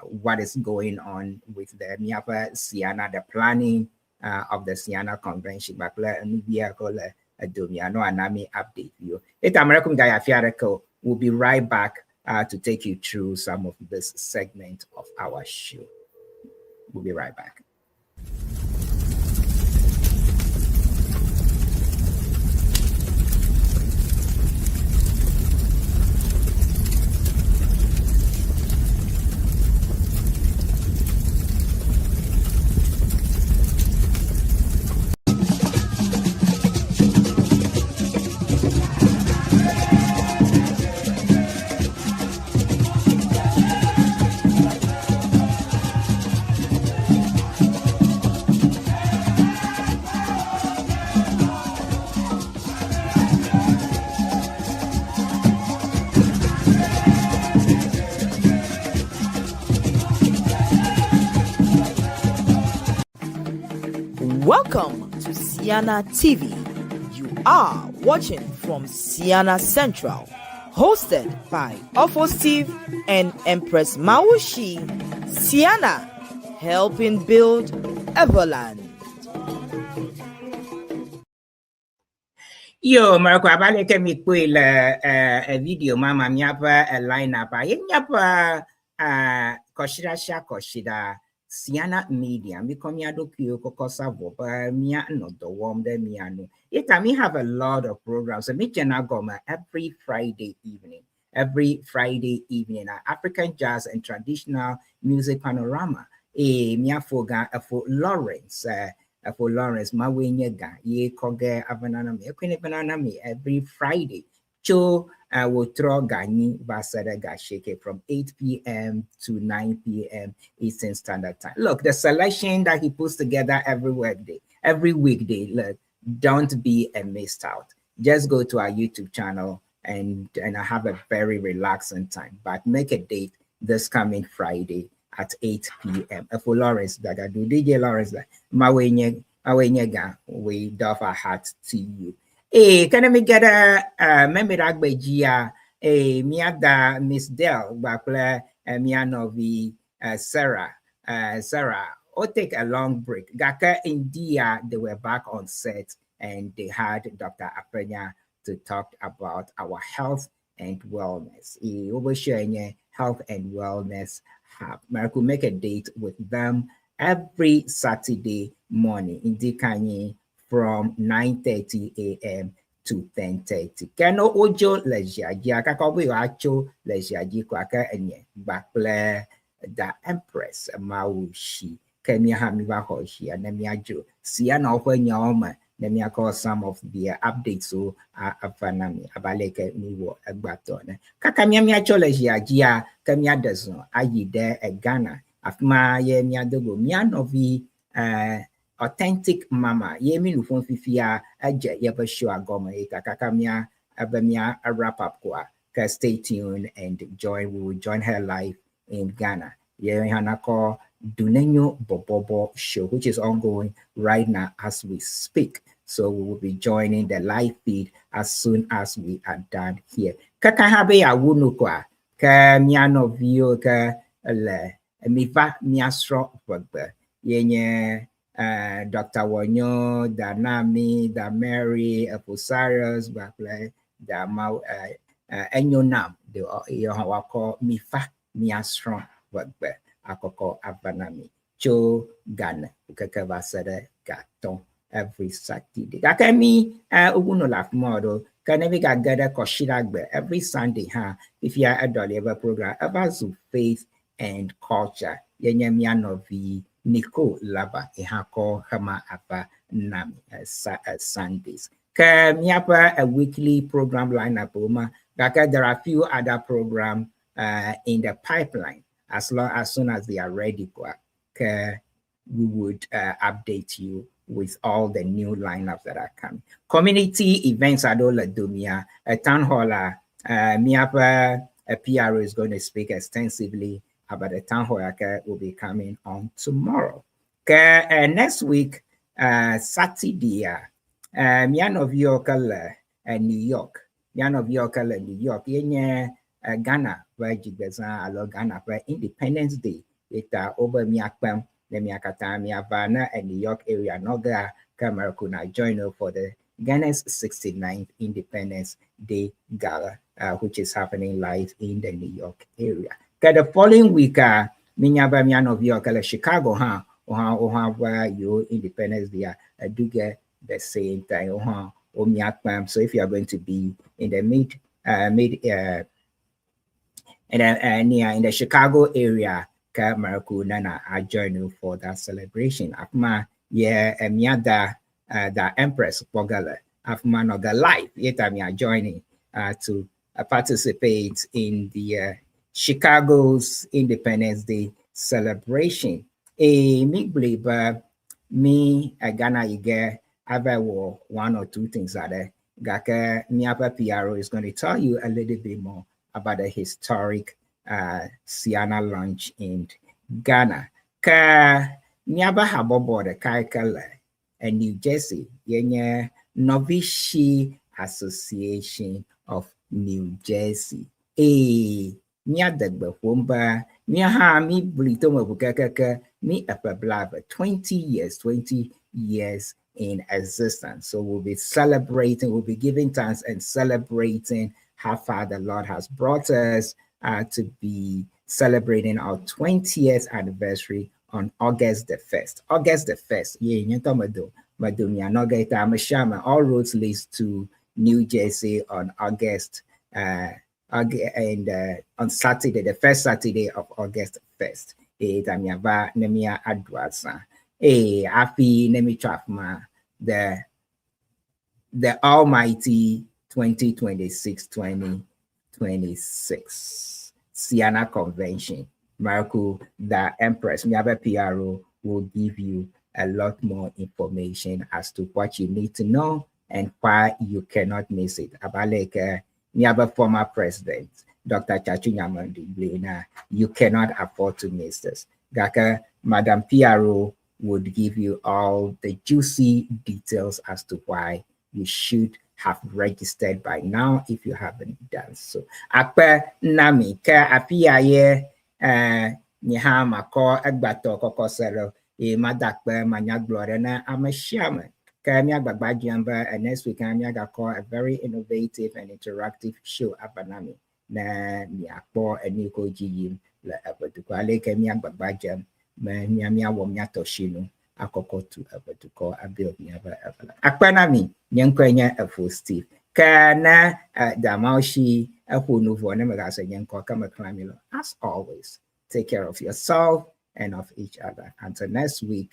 Speaker 3: what is going on with the Miapa Ceana, the planning of the Ceana convention. Bakla Nubia call Adomia no anami update you. It American guy Afiareko will be right back to take you through some of this segment of our show. We'll be right back.
Speaker 1: Welcome to Ceana TV. You are watching from Ceana Central, hosted by Steve and Empress Mawusi. Ceana, helping build Everland.
Speaker 3: Yo, Marco, abale ke mi kwe a video mama miapa a line up. Yapa koshida Ceana media. Mi komia do kyo kokosa boba mia no do warm de miano. Yeta me have a lot of programs. So mi jena goma every Friday evening. African jazz and traditional music panorama. Mia foga for Lawrence. For Lawrence, Mawenyega, ye koge avananami, ekwene bananami every Friday. Cho will throw Gani Basada Gasheke from 8 p.m. to 9 p.m. Eastern Standard Time. Look, the selection that he puts together every weekday, look, don't be a missed out. Just go to our YouTube channel and I have a very relaxing time. But make a date this coming Friday at 8 p.m. For Lawrence, that I do DJ Lawrence, Mawenyega, we doff our hat to you. Hey, can I get a memory Agbejia, Miada Miss Dell, Bakle, Mianovi, Sarah, or take a long break. Gaka India, they were back on set and they had Dr. Aprenya to talk about our health and wellness. Oversharing health and wellness hub. Marco make a date with them every Saturday morning in Dikanye from 9:30 a.m. to 10:30. Kano ojo lejiaji akakobi acho lejiaji kwaka enye bakle the Empress Mawusi kemia hamiba hoshi anemiajo Ceana ofanyoma. Let me call some of the updates so afanami abaleke niwo agbatone. Kakamia mia cholejia jia kamia dezo ayide Ghana afma ye mia dogo mia novi authentic mama ye mi lufon fifia aje ye basho agoma kakamia abamia a wrap up kwa. Stay tuned and we will join her live in Ghana. Ye hanako Dunenyo Bobobo show, which is ongoing right now as we speak. So we will be joining the live feed as soon as we are done here. Kakahabe ya wunukwa, ka miano vio ka le miva miastro wagbe. Yenye Dr. Wanyo, da Nami, da Mary, Apusarius, bakle, da Mau Enyonam, the wako mifa miastro wagbe. Akoko Avanami, Cho Ghana, Kakavasada Gaton every Saturday. Kakami Uguno Laf model, Kanaviga Gada Koshiragbe every Sunday, if you are a dolly program about faith and culture. Yenyamianovi Nico Laba, Ehako Hama Apa Nami Sundays. Kamiapa a weekly program lineup, there are a few other programs in the pipeline. As soon as they are ready, we would update you with all the new lineups that are coming. Community events at Dumia, a town hall, Miapa, a PRO is going to speak extensively about the town hall will be coming on tomorrow. Next week, Saturday, Miano Viokal, New York, New York, Ghana, where Jigbesan alo Ghana, where Independence Day, it over Miakpam, the Miakata, Miavana, and New York area, Noga, Cameroon, join for the Ghana's 69th Independence Day Gala, which is happening live in the New York area. The following week, minyaba miano via Chicago, where your Independence Day, do get the same time, so if you are going to be in the near in the Chicago area, Nana, I join you for that celebration. Afma, miada the Empresss Bogala, Afma Noga live, yet I'm joining to participate in the Chicago's Independence Day celebration. Me believe me Ghana Ige Abawo, one or two things are there. Gaka Miapa PRO is going to tell you a little bit more about the historic Ceana launch in Ghana. Ka Miaba Habobo the Kaikala and New Jersey, Yenya Novishi Association of New Jersey. Mia dagba womba mia ha mi blitoma bukaka mi apablava 20 years in existence. So we'll be celebrating, we'll be giving thanks and celebrating how far the Lord has brought us to be celebrating our 20th anniversary on August the 1st. August the 1st, all roads lead to New Jersey on August and on Saturday, the first Saturday of August 1st. Tamiava Nemia Adwasa. Happy Nemi Trafma, the almighty 2026 Ceana Convention. Marco, the Empresss, Miaba PRO will give you a lot more information as to what you need to know and why you cannot miss it. Abaleke, Miaba former president, Dr. Chachu Nyamandi Blena, you cannot afford to miss this. Gaka, Madam PRO would give you all the juicy details as to why you should have registered by now if you haven't done so. Akpe nami ka apia ye niha mako egbato kokosero madakpe manya glory na amashama ka mi agbagba jamba and next week I'm going call a very innovative and interactive show abanami na mi akpo eniko jiyim la abaduko aleke mi agbagba jam miamia womia toshino akokotu abaduko abil miaba avala akpanami nyenkwenya afo Steve kana damaushi ahunuvo na magasa nyenko kama klamilo. As always, take care of yourself and of each other. Until next week.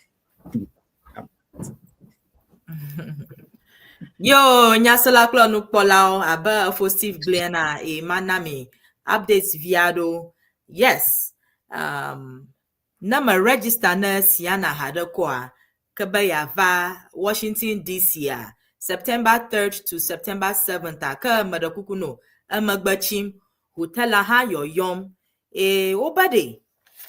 Speaker 6: Yo, nyasala klonu polao aba afo Steve Blena manami updates viado. Yes. Nama register na Ceana hada kwa kabaya va Washington DC September 3rd to September 7th ka madakukuno amagbachim hotela ha yoyom obade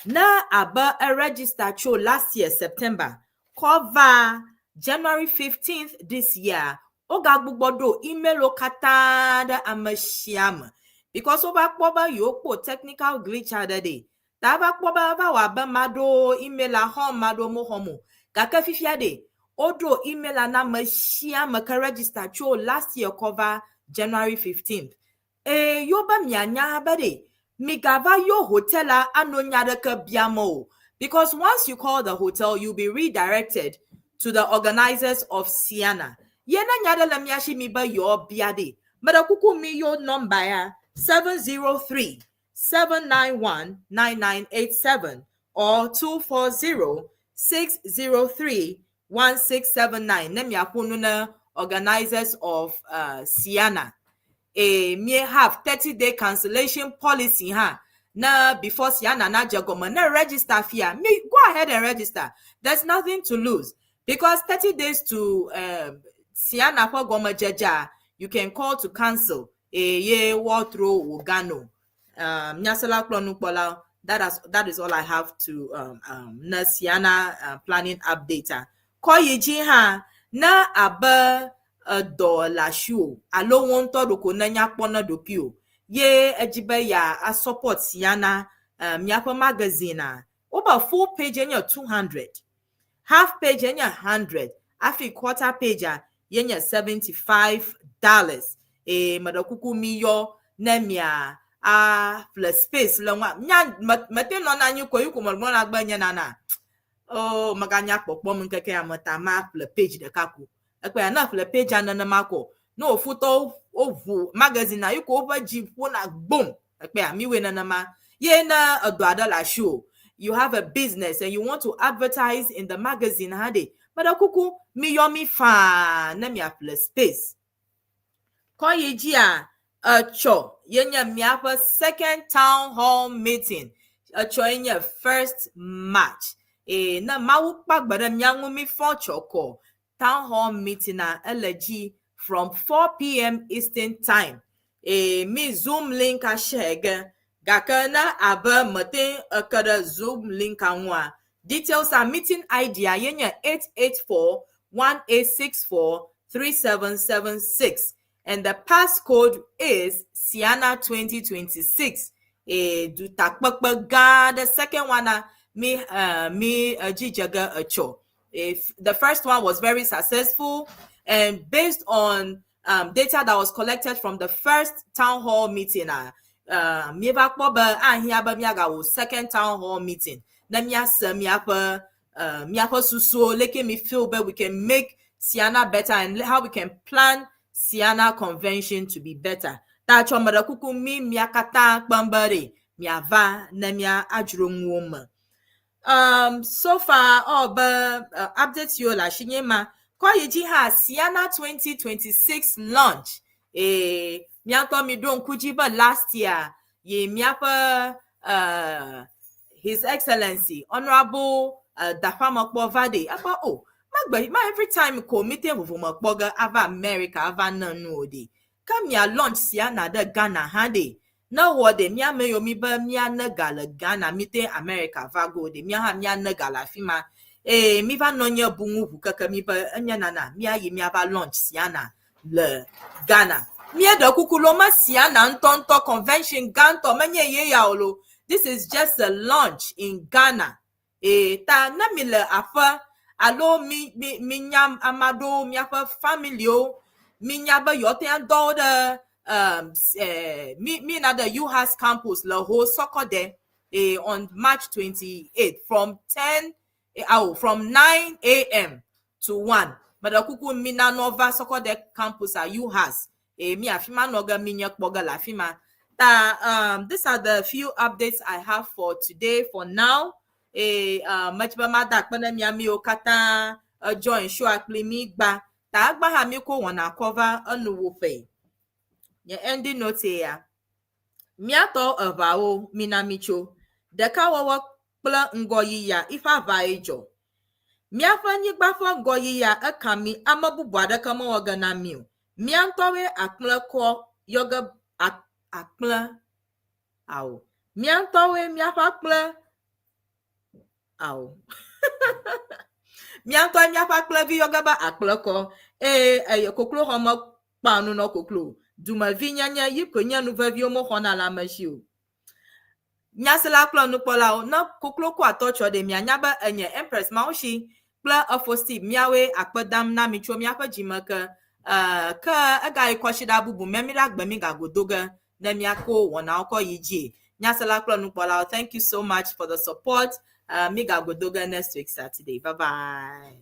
Speaker 6: na aba a register cho last year September cover January 15th this year ogagbugodo email okatada amashiam because over yoko technical glitch other day taba kpoba wa ba mado email a home mado mo homo kaka fifiade odo email na machia maka register cho last year cover January 15th yo ba mianya bade migava yo hotela anonya de ka biamo because once you call the hotel you'll be redirected to the organizers of Ceana yena nyada la miashi mi ba yo biade madakuku mi yo number ya 703-791-9987 or 240-603-1679. Nemyakununa organizers of Ceana. May have 30-day cancellation policy na before Ceana na jagoma na register fia. Me go ahead and register. There's nothing to lose because 30 days to Ceana for goma jaja you can call to cancel. Wotro Ugano. Nyasala Klonupola. That is all I have to na Ceana planning update. Ko yiji ha na aba do la show. Alo wonto do ko na nyakpona do pio. Ye ejibe ya a support Ceana myako magazine. Over full page enya 200. Half page enya 100. Afi quarter page yenya $75. Madakuku miyo nemia plus space longwa nya mate no na nyu ko yuko mo na gba nya na oh maganya popo mun keke amata ma plus page de kaku ekpe na plus page anana mako no photo ovu magazine na yuko over jeep na boom ekpe amiwe na ma ye na adwada la show. You have a business and you want to advertise in the magazine hade madakuku miyomi fa na mi plus space ko yeji cho yenya miapa second town hall meeting cho yenya first match na mawu pagbara mianwu mi fo choko town hall meeting na LG from 4 p.m. Eastern time mi Zoom link a share gakana aba matin akada Zoom link anwa details are meeting ID yenya 884-1864-3776 and the passcode is Ceana 2026. Do takpakpa ga the second one me jijaga acho. If the first one was very successful and based on data that was collected from the first town hall meeting second town hall meeting na miapa susu leke me feel but we can make Ceana better and how we can plan Ceana convention to be better. Ta chomara kuku mi miakata bambare miava na mia ajrongwoma. So far updates yo la shinyema kwa yeji ha Ceana 2026 launch miato mi don kujiba last year ye miapa His Excellency Honorable Dafama Kpovade apa every time committee with Mokboga ava America ava nanode come ya launch Ceana the Ghana hade no what de mia me yomi ba mia na gala Ghana mite America vago de mia na gala fima mi va nonya bungu kaka mi ba anya nana mia ye mia va launch Ceana le Ghana mia de kukuloma Ceana ntonto convention ganto menye ye ya olo. This is just a launch in Ghana ta na mi le afa alo mi nyam amado mi afa family o mi nyaba yote ando the mi na the UHAS campus la ho soccer there on March 28th from 9 a.m. to 1 madakuku mi na nova soccer there campus at UHAS mi afima noga mi nyakboga la fima ta these are the few updates I have for today for now. Much bamada kpana miami okata join show akli mi gba ta agba ha mi ko wana cover anuwo pe ye ending note ya miato avao minamicho deka wawa kpla ngoyi ya ifa vaijo miafa nyi gbafo ngoyi ya akami amabubu adaka mo ogana miu miantowe akpla ko yoga akpla aw miantowe miafa kpla aw mianto miafa kpla vi yoga ba akpla ko koklo homo panu no koklo duma vinyanya yiko nya nuva vi omo hona la machio nyasela kpla no pola no koklo ko atocho de mianya ba enye Empresss Mawusi kpla ofosti miawe akpadam na micho miafa jimaka ka aga ikoshida bubu memira gbemi gagodoga na miako wona oko yiji nyasela kpla no pola. Thank you so much for the support. Miga godoga next week Saturday. Bye bye.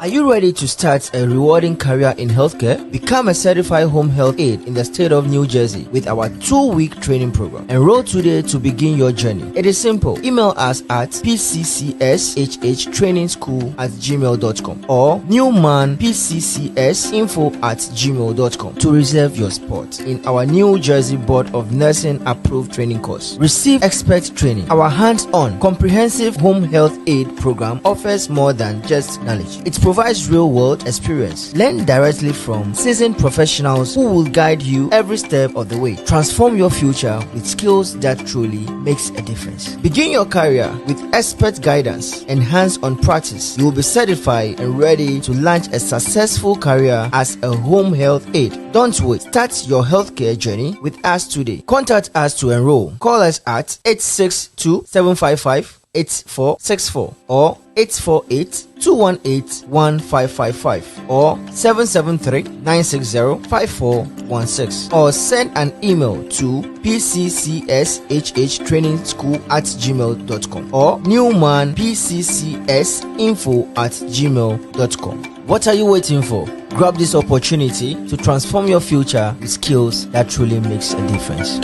Speaker 4: Are you ready to start a rewarding career in healthcare? Become a certified home health aide in the state of New Jersey with our 2-week training program. Enroll today to begin your journey. It is simple. Email us at pccshhtrainingschool@gmail.com or newmanpccsinfo@gmail.com to reserve your spot in our New Jersey Board of Nursing approved training course. Receive expert training. Our hands-on comprehensive home health aid program offers more than just knowledge. It provides real-world experience. Learn directly from seasoned professionals who will guide you every step of the way. Transform your future with skills that truly makes a difference. Begin your career with expert guidance and hands-on practice. You will be certified and ready to launch a successful career as a home health aide. Don't wait. Start your healthcare journey with us today. Contact us to enroll. Call us at 862-755 8464 or 848-218-1555 or 773-960-5416 or send an email to pccshhtrainingschool@gmail.com or newmanpccsinfo@gmail.com. What are you waiting for? Grab this opportunity to transform your future with skills that truly makes a difference.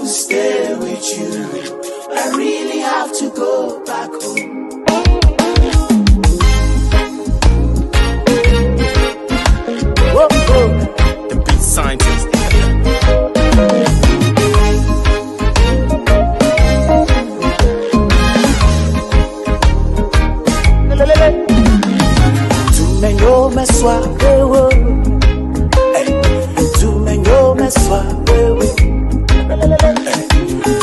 Speaker 2: Stay with you. I really have to go back home.
Speaker 10: Whoa, whoa. The beat scientist.
Speaker 2: Tu menyo meswa wewe. Tu menyo meswa wewe.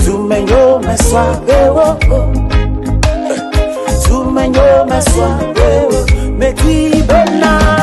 Speaker 2: Tu menyo meswa wewe. Tu menyo meswa wewe. Me qui bona.